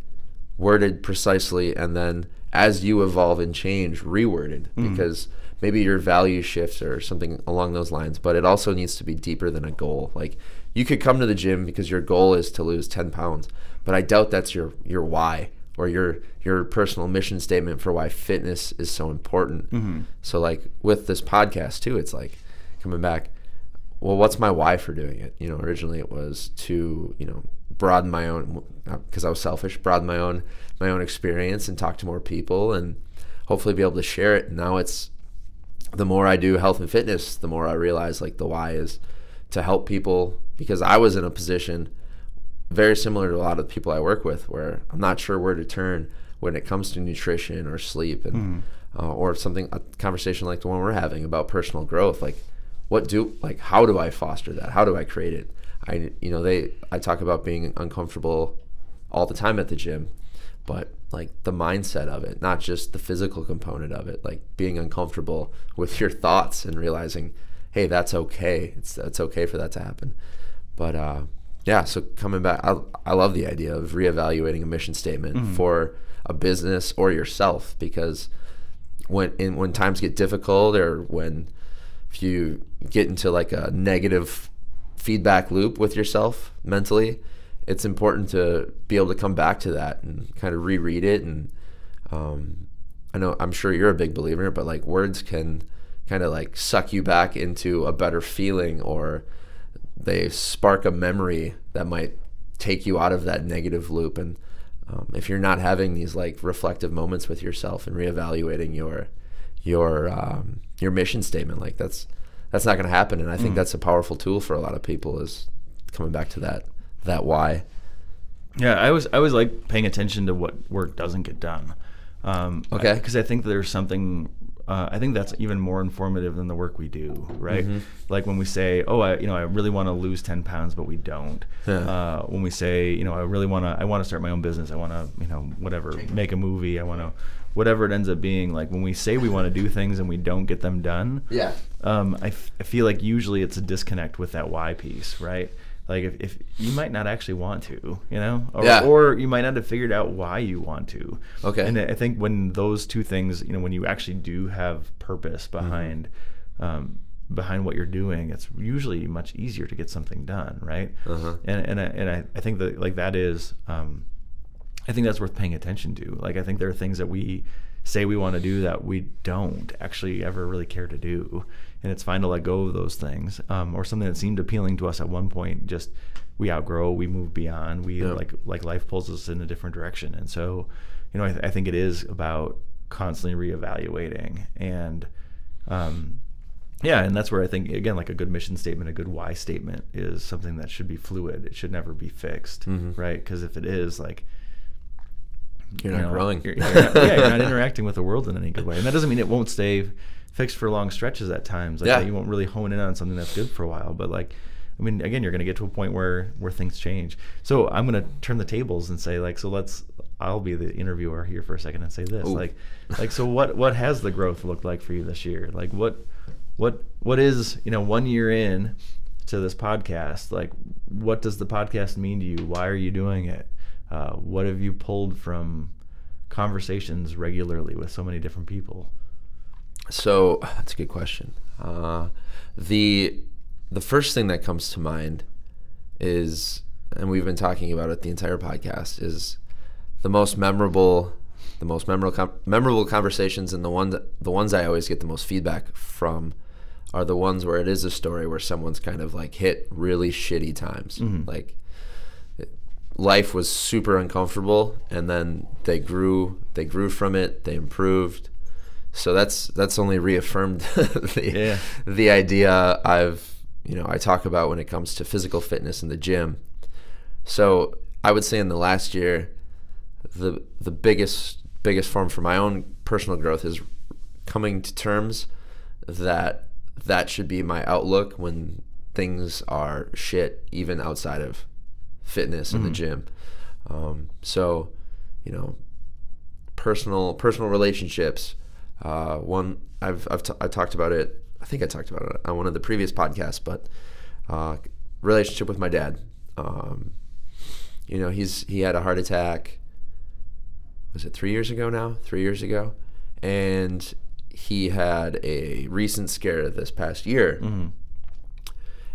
A: worded precisely, and then as you evolve and change, reworded, because maybe your value shifts or something along those lines. But it also needs to be deeper than a goal. Like you could come to the gym because your goal is to lose 10 pounds, but I doubt that's your why or your personal mission statement for why fitness is so important. So like with this podcast too, it's like coming back, well, what's my why for doing it? Originally it was to, broaden my own, because I was selfish, broaden my own experience and talk to more people and hopefully be able to share it. And now it's the more I do health and fitness, the more I realize like the why is to help people, because I was in a position very similar to a lot of the people I work with where I'm not sure where to turn when it comes to nutrition or sleep and or a conversation like the one we're having about personal growth. Like how do I foster that? How do I create it? I talk about being uncomfortable all the time at the gym, but like the mindset of it, not just the physical component of it, like being uncomfortable with your thoughts and realizing, hey, that's okay. It's okay for that to happen. But Yeah, so coming back, I love the idea of reevaluating a mission statement for a business or yourself, because when times get difficult, or if you get into like a negative feedback loop with yourself mentally, it's important to be able to come back to that and kind of reread it. And I'm sure you're a big believer, but like words can kind of like suck you back into a better feeling, or they spark a memory that might take you out of that negative loop. And if you're not having these like reflective moments with yourself and reevaluating your mission statement, like that's not going to happen. And I think that's a powerful tool for a lot of people, is coming back to that why.
B: Yeah, I was like paying attention to what work doesn't get done.
A: Okay.
B: Because I think there's something. I think that's even more informative than the work we do, right? Like when we say, "Oh, I really want to lose 10 pounds," but we don't.
A: Yeah.
B: When we say, I want to start my own business. I want to, whatever, make a movie. I want to, whatever it ends up being. Like when we say we want to do things and we don't get them done.
A: Yeah.
B: I feel like usually it's a disconnect with that why piece, right? Like if you might not actually want to, or you might not have figured out why you want to.
A: Okay.
B: And I think when those two things, when you actually do have purpose behind what you're doing, it's usually much easier to get something done, right? And I think that like that is, I think that's worth paying attention to. Like I think there are things that we say we want to do that we don't actually ever really care to do. And it's fine to let go of those things, or something that seemed appealing to us at one point. Just we outgrow, we move beyond, like life pulls us in a different direction. And so, I think it is about constantly reevaluating, and and that's where I think again, like a good mission statement, a good why statement is something that should be fluid. It should never be fixed, right? Because if it is, like
A: you're not growing.
B: You're not interacting with the world in any good way, and that doesn't mean it won't stay fixed for long stretches at times. Like you won't really hone in on something that's good for a while, but like, I mean, again, you're going to get to a point where things change. So I'm going to turn the tables and say, like, I'll be the interviewer here for a second and say this. Ooh. Like, so what has the growth looked like for you this year? Like what is, 1 year in to this podcast, like what does the podcast mean to you? Why are you doing it? What have you pulled from conversations regularly with so many different people?
A: So that's a good question. The first thing that comes to mind is, and we've been talking about it the entire podcast, is the most memorable conversations, and the ones I always get the most feedback from are the ones where it is a story where someone's kind of like hit really shitty times. Like life was super uncomfortable, and then they grew from it, they improved. So that's only reaffirmed the idea I talk about when it comes to physical fitness in the gym. So I would say in the last year, the biggest form for my own personal growth is coming to terms that should be my outlook when things are shit, even outside of fitness in the gym. So personal relationships. One I've talked about it. I think I talked about it on one of the previous podcasts, but relationship with my dad. He had a heart attack. Was it 3 years ago now? 3 years ago, and he had a recent scare this past year.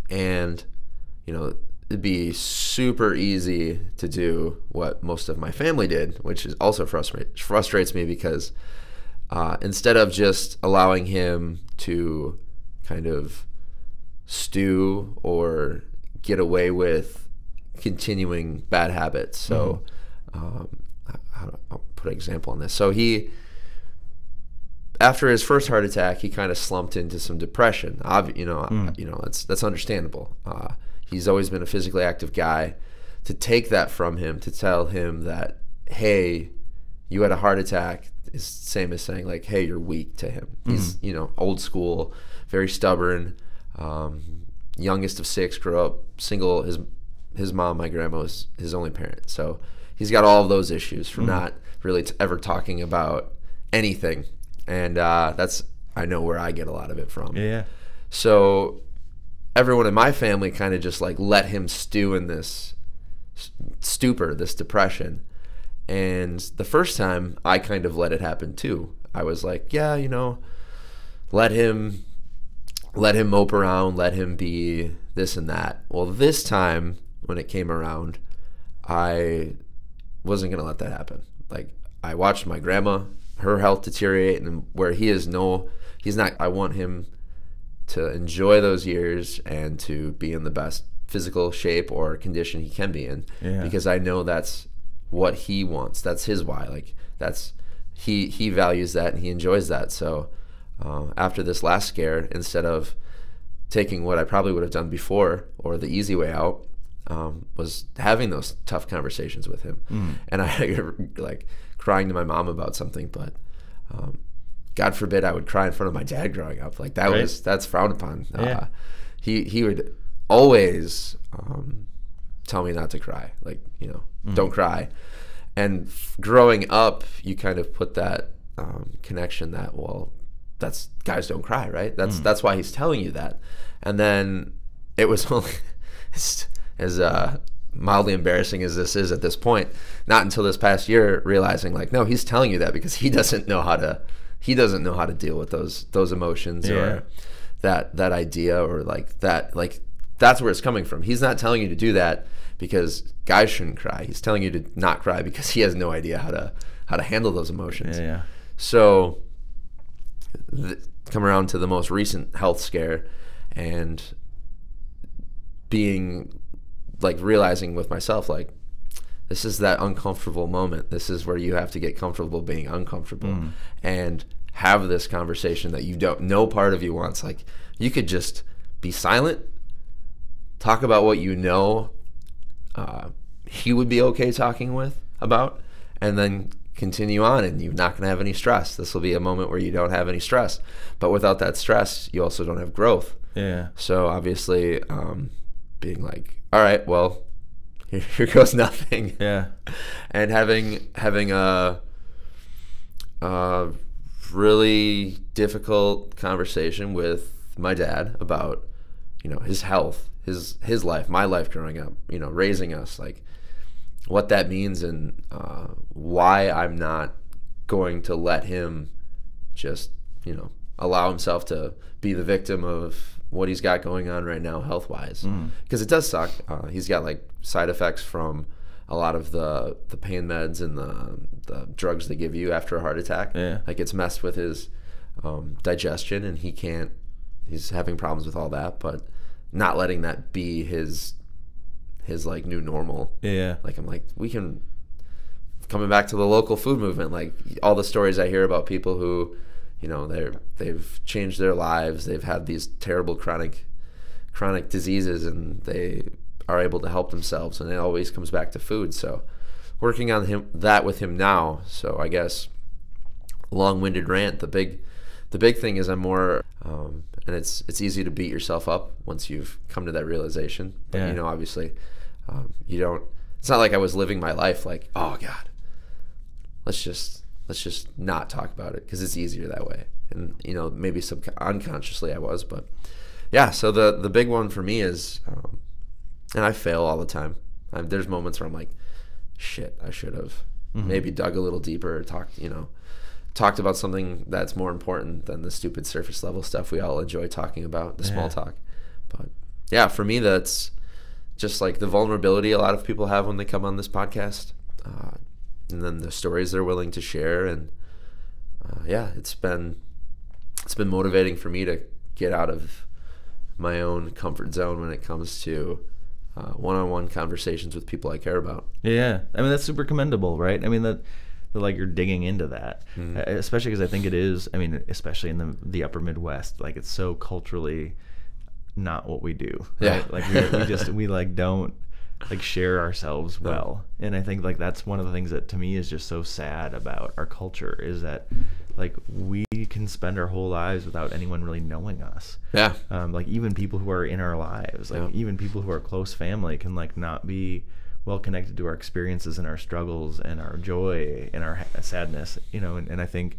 A: And it'd be super easy to do what most of my family did, which is also frustrates me, because instead of just allowing him to kind of stew or get away with continuing bad habits. So I'll put an example on this. So after his first heart attack, he kind of slumped into some depression. That's understandable. He's always been a physically active guy. To take that from him, to tell him that, hey, you had a heart attack, is the same as saying like, hey, you're weak to him. He's old school, very stubborn, youngest of 6, grew up single. His mom, my grandma, was his only parent. So he's got all of those issues from not really ever talking about anything. And I know where I get a lot of it from.
B: Yeah.
A: So everyone in my family kind of just like let him stew in this stupor, this depression. And the first time I kind of let it happen too. I was like, yeah, you know, let him mope around, let him be this and that. Well, this time when it came around, I wasn't going to let that happen. Like, I watched my grandma, her health deteriorate, and where he's not, I want him to enjoy those years and to be in the best physical shape or condition he can be in, because I know that's what he wants. That's his why. Like, that's, he values that and he enjoys that. So after this last scare, instead of taking what I probably would have done before or the easy way out, was having those tough conversations with him. And I like crying to my mom about something, but God forbid I would cry in front of my dad growing up. Like, that that's frowned upon. He would always tell me not to cry. Like, you know, don't cry. And growing up, you kind of put that connection that, well, that's, guys don't cry, right? That's why he's telling you that. And then it was only as mildly embarrassing as this is at this point, not until this past year realizing, like, no, he's telling you that because he doesn't know how to deal with those emotions or that idea, or like that's where it's coming from. He's not telling you to do that because guys shouldn't cry. He's telling you to not cry because he has no idea how to handle those emotions. So come around to the most recent health scare and being like realizing with myself, like, this is that uncomfortable moment. This is where you have to get comfortable being uncomfortable and have this conversation that you don't, no part of you wants. Like, you could just be silent, talk about what you know he would be okay talking about, and then continue on, and you're not going to have any stress. This will be a moment where you don't have any stress. But without that stress, you also don't have growth. So obviously, being like, all right, well, here goes nothing. And having a really difficult conversation with my dad about, you know, his health, his life, my life growing up, you know, raising us, like what that means, and why I'm not going to let him just, you know, allow himself to be the victim of what he's got going on right now health-wise. Because it does suck. He's got like side effects from a lot of the pain meds and the drugs they give you after a heart attack. Like, it's messed with his digestion, and he's having problems with all that, but not letting that be his like new normal. Like, I'm like, coming back to the local food movement, like all the stories I hear about people who, you know, they've changed their lives, they've had these terrible chronic diseases, and they are able to help themselves, and it always comes back to food. So working on that with him now. So I guess long-winded rant, the big thing is I'm more and it's easy to beat yourself up once you've come to that realization, but you know, obviously you don't, it's not like I was living my life like, oh God, let's just not talk about it, because it's easier that way. And, you know, maybe unconsciously I was, but yeah. So the big one for me is, and I fail all the time. There's moments where I'm like, shit, I should have maybe dug a little deeper, talked about something that's more important than the stupid surface level stuff we all enjoy talking about, the small talk. But yeah, for me, that's just like the vulnerability a lot of people have when they come on this podcast, and then the stories they're willing to share. And it's been motivating for me to get out of my own comfort zone when it comes to one-on-one conversations with people I care about.
B: I mean, that's super commendable, right? I mean, that like you're digging into that, especially because I think it is, I mean, especially in the upper Midwest, like it's so culturally not what we do, right? Like we like don't like share ourselves well. And I think like that's one of the things that to me is just so sad about our culture, is that like we can spend our whole lives without anyone really knowing us. Like even people who are in our lives, like even people who are close family can like not be well connected to our experiences and our struggles and our joy and our sadness, you know. And I think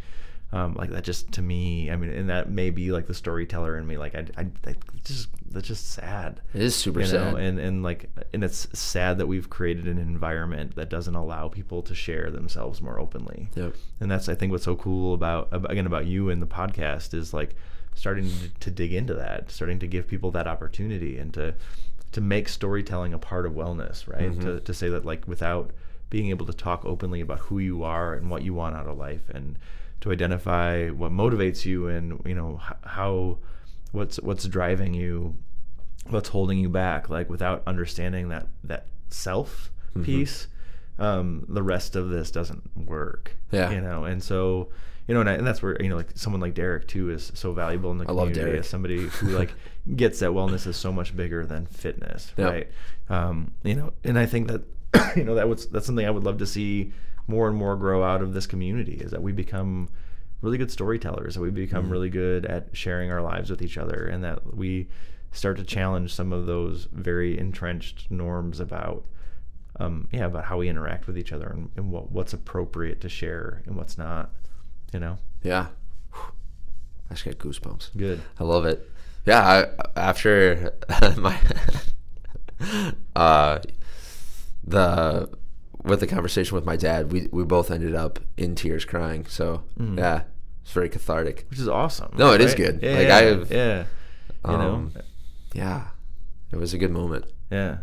B: Like that just, to me, I mean, and that may be like the storyteller in me. Like that's just sad.
A: It is super sad.
B: And it's sad that we've created an environment that doesn't allow people to share themselves more openly.
A: Yep.
B: And that's, I think, what's so cool about you and the podcast is like starting to dig into that, starting to give people that opportunity, and to make storytelling a part of wellness, right? Mm-hmm. To say that, like, without being able to talk openly about who you are and what you want out of life, and to identify what motivates you, and what's driving you, what's holding you back, like without understanding that self mm-hmm. piece, the rest of this doesn't work. Yeah. And so, and that's where, like someone like Derek too is so valuable in the community. I love Derek. As somebody who like gets that wellness is so much bigger than fitness. Yep. Right. And I think that, that's something I would love to see more and more grow out of this community, is that we become really good storytellers, that we become mm-hmm. really good at sharing our lives with each other, and that we start to challenge some of those very entrenched norms about about how we interact with each other, and what's appropriate to share and what's not. Yeah.
A: I just got goosebumps.
B: Good.
A: I love it. Yeah. After my with the conversation with my dad, we both ended up in tears crying. So yeah, it's very cathartic.
B: Which is awesome.
A: No, it is good.
B: Yeah,
A: yeah, it was a good moment.
B: Yeah.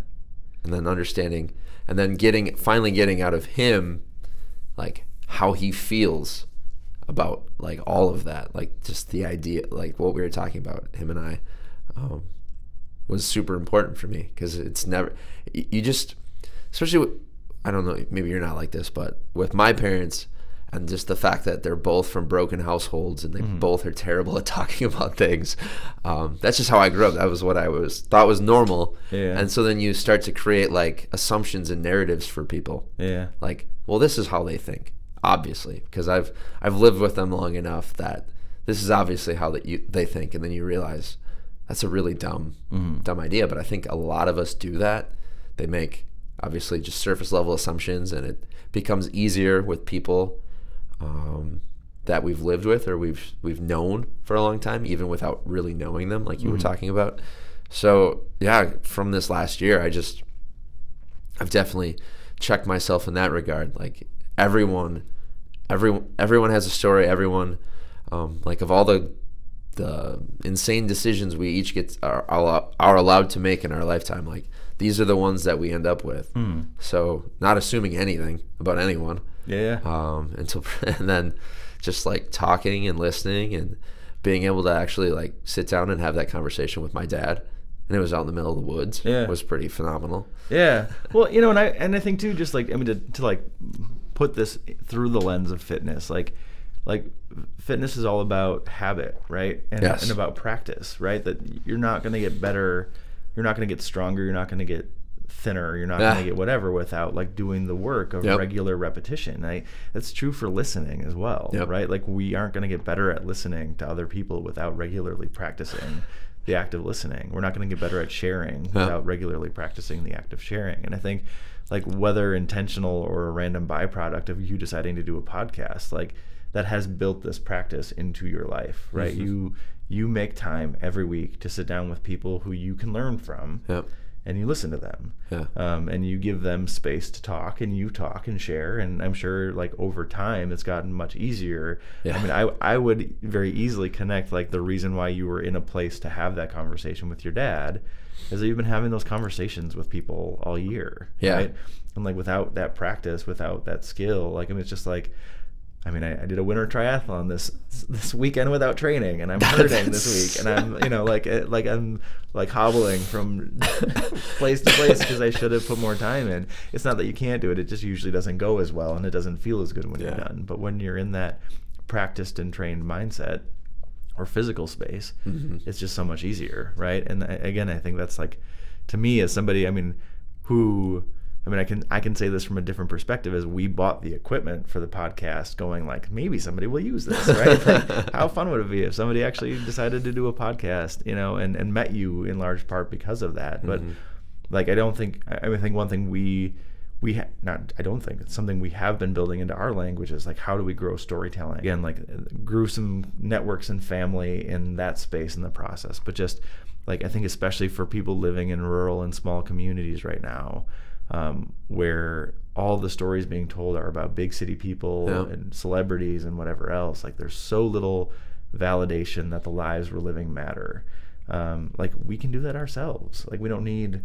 A: And then understanding, and then finally getting out of him, like how he feels about like all of that, like just the idea, like what we were talking about, him and I, was super important for me, because it's never, you just, especially with, I don't know, maybe you're not like this, but with my parents, and just the fact that they're both from broken households, and they mm-hmm. both are terrible at talking about things. That's just how I grew up. That was what I thought was normal.
B: Yeah.
A: And so then you start to create like assumptions and narratives for people.
B: Yeah.
A: Like, well, this is how they think, obviously, because I've lived with them long enough that this is obviously how they think. And then you realize that's a really dumb idea. But I think a lot of us do that. They make obviously just surface level assumptions, and it becomes easier with people that we've lived with, or we've known for a long time, even without really knowing them, like you were talking about. So yeah, from this last year, I've definitely checked myself in that regard. Like everyone has a story. Everyone, like of all the insane decisions we each are allowed to make in our lifetime, like these are the ones that we end up with. So not assuming anything about anyone.
B: Yeah.
A: And then just like talking and listening and being able to actually like sit down and have that conversation with my dad, and it was out in the middle of the woods.
B: Yeah.
A: Was pretty phenomenal.
B: Yeah. Well, and I think too, just like, I mean, to like put this through the lens of fitness, like fitness is all about habit, right? And,
A: yes.
B: and about practice, right? That you're not going to get better, you're not going to get stronger, you're not going to get thinner, you're not going to get whatever without like doing the work of regular repetition. That's true for listening as well, right? Like we aren't going to get better at listening to other people without regularly practicing the act of listening. We're not going to get better at sharing without regularly practicing the act of sharing. And I think like whether intentional or a random byproduct of you deciding to do a podcast, like that has built this practice into your life, right? You make time every week to sit down with people who you can learn from. And you listen to them, and you give them space to talk, and you talk and share. And I'm sure, like over time, it's gotten much easier. I mean, I would very easily connect like the reason why you were in a place to have that conversation with your dad is that you've been having those conversations with people all year, right? And like without that practice, without that skill, like I mean, it's just like. I mean, I did a winter triathlon this weekend without training, and I'm hurting this week, and I'm I'm hobbling from place to place because I should have put more time in. It's not that you can't do it; it just usually doesn't go as well, and it doesn't feel as good when you're done. But when you're in that practiced and trained mindset or physical space, it's just so much easier, right? And again, I think that's like, to me, as somebody, I can say this from a different perspective, as we bought the equipment for the podcast going like, maybe somebody will use this, right? Like, how fun would it be if somebody actually decided to do a podcast, and met you in large part because of that. But like, I think one thing we I don't think it's something we have been building into our language, is like, how do we grow storytelling? Again, like, grew some networks and family in that space in the process. But just like, I think especially for people living in rural and small communities right now, where all the stories being told are about big city people and celebrities and whatever else, like, there's so little validation that the lives we're living matter. Like, we can do that ourselves. Like, we don't need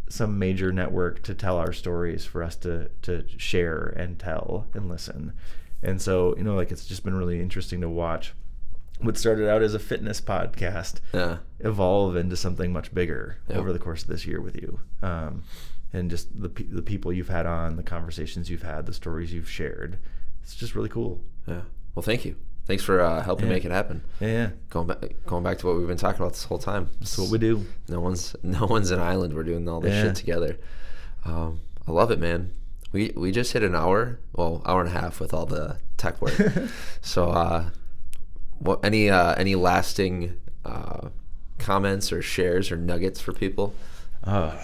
B: some major network to tell our stories for us to share and tell and listen. And so, you know, like, it's just been really interesting to watch what started out as a fitness podcast evolve into something much bigger over the course of this year with you. And just the people you've had on, the conversations you've had, the stories you've shared. It's just really cool.
A: Yeah. Well, thank you. Thanks for helping make it happen.
B: Yeah.
A: Going back to what we've been talking about this whole time.
B: That's what we do.
A: No one's an island. We're doing all this shit together. I love it, man. We just hit an hour and a half with all the tech work. So, what any lasting comments or shares or nuggets for people?
B: I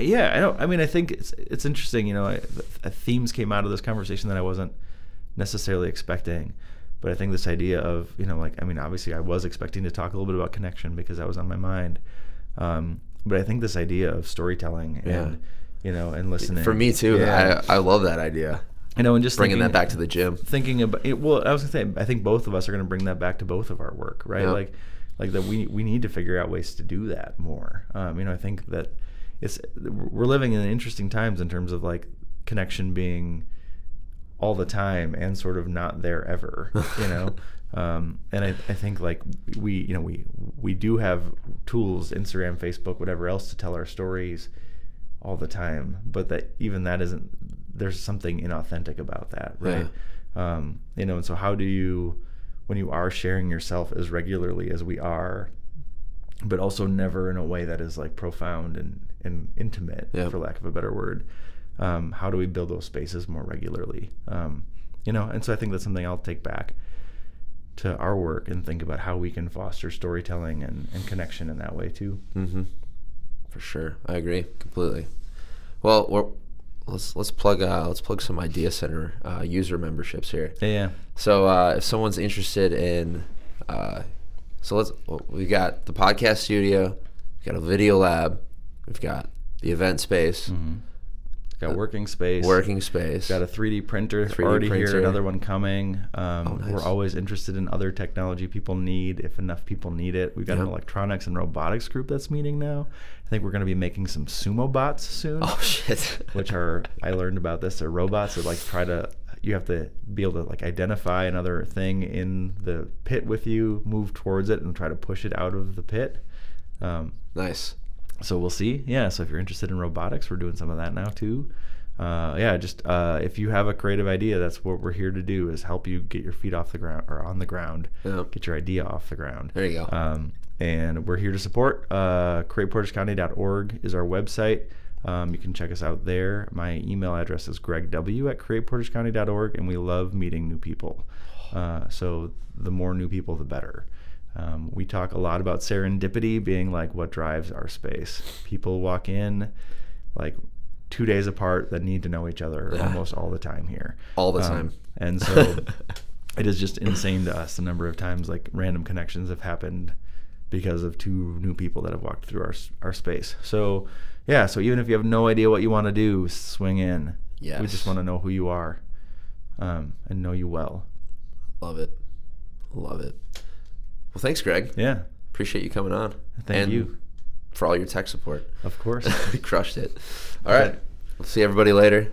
B: mean, I think it's interesting. You know, themes came out of this conversation that I wasn't necessarily expecting. But I think this idea of, you know, like, I mean, obviously I was expecting to talk a little bit about connection because that was on my mind. But I think this idea of storytelling and, you know, and listening. For
A: me too. Yeah. I love that idea.
B: You know, and just
A: bringing that back to the gym.
B: Thinking about it, well, I was going to say, I think both of us are going to bring that back to both of our work, right? Yeah. Like that we need to figure out ways to do that more. You know, I think that we're living in interesting times in terms of like connection being all the time and sort of not there ever, you know. And I think like we do have tools, Instagram, Facebook, whatever else, to tell our stories all the time, but that isn't, there's something inauthentic about that, right? Yeah. You know, and so how do you, when you are sharing yourself as regularly as we are, but also never in a way that is like profound and intimate, for lack of a better word, how do we build those spaces more regularly? You know, and so I think that's something I'll take back to our work and think about how we can foster storytelling and connection in that way too.
A: Mm-hmm. For sure, I agree completely. Well, let's plug some Idea Center user memberships here.
B: Yeah.
A: So if someone's interested in, we got the podcast studio, we got a video lab, we've got the event space.
B: Mm-hmm. Got working space. Got a 3D printer already here, another one coming. Nice. We're always interested in other technology people need, if enough people need it. We've got an electronics and robotics group that's meeting now. I think we're going to be making some sumo bots soon.
A: Oh, shit.
B: Which are, I learned about this, are robots that like you have to be able to like identify another thing in the pit with you, move towards it, and try to push it out of the pit.
A: Nice.
B: So we'll see. Yeah, so if you're interested in robotics, we're doing some of that now too. If you have a creative idea, that's what we're here to do, is help you get your feet off the ground, or on the ground, get your idea off the ground.
A: There you go.
B: And we're here to support. CreatePortageCounty.org is our website. You can check us out there. My email address is gregw@CreatePortageCounty.org, and we love meeting new people. So the more new people, the better. We talk a lot about serendipity being like what drives our space. People walk in like 2 days apart that need to know each other almost all the time here.
A: All the time.
B: And so it is just insane to us the number of times like random connections have happened because of two new people that have walked through our space. So yeah, so even if you have no idea what you want to do, swing in.
A: Yes.
B: We just want to know who you are and know you well.
A: Love it. Love it. Well, thanks, Greg.
B: Yeah.
A: Appreciate you coming on.
B: Thank you.
A: For all your tech support.
B: Of course.
A: We crushed it. All right. We'll see everybody later.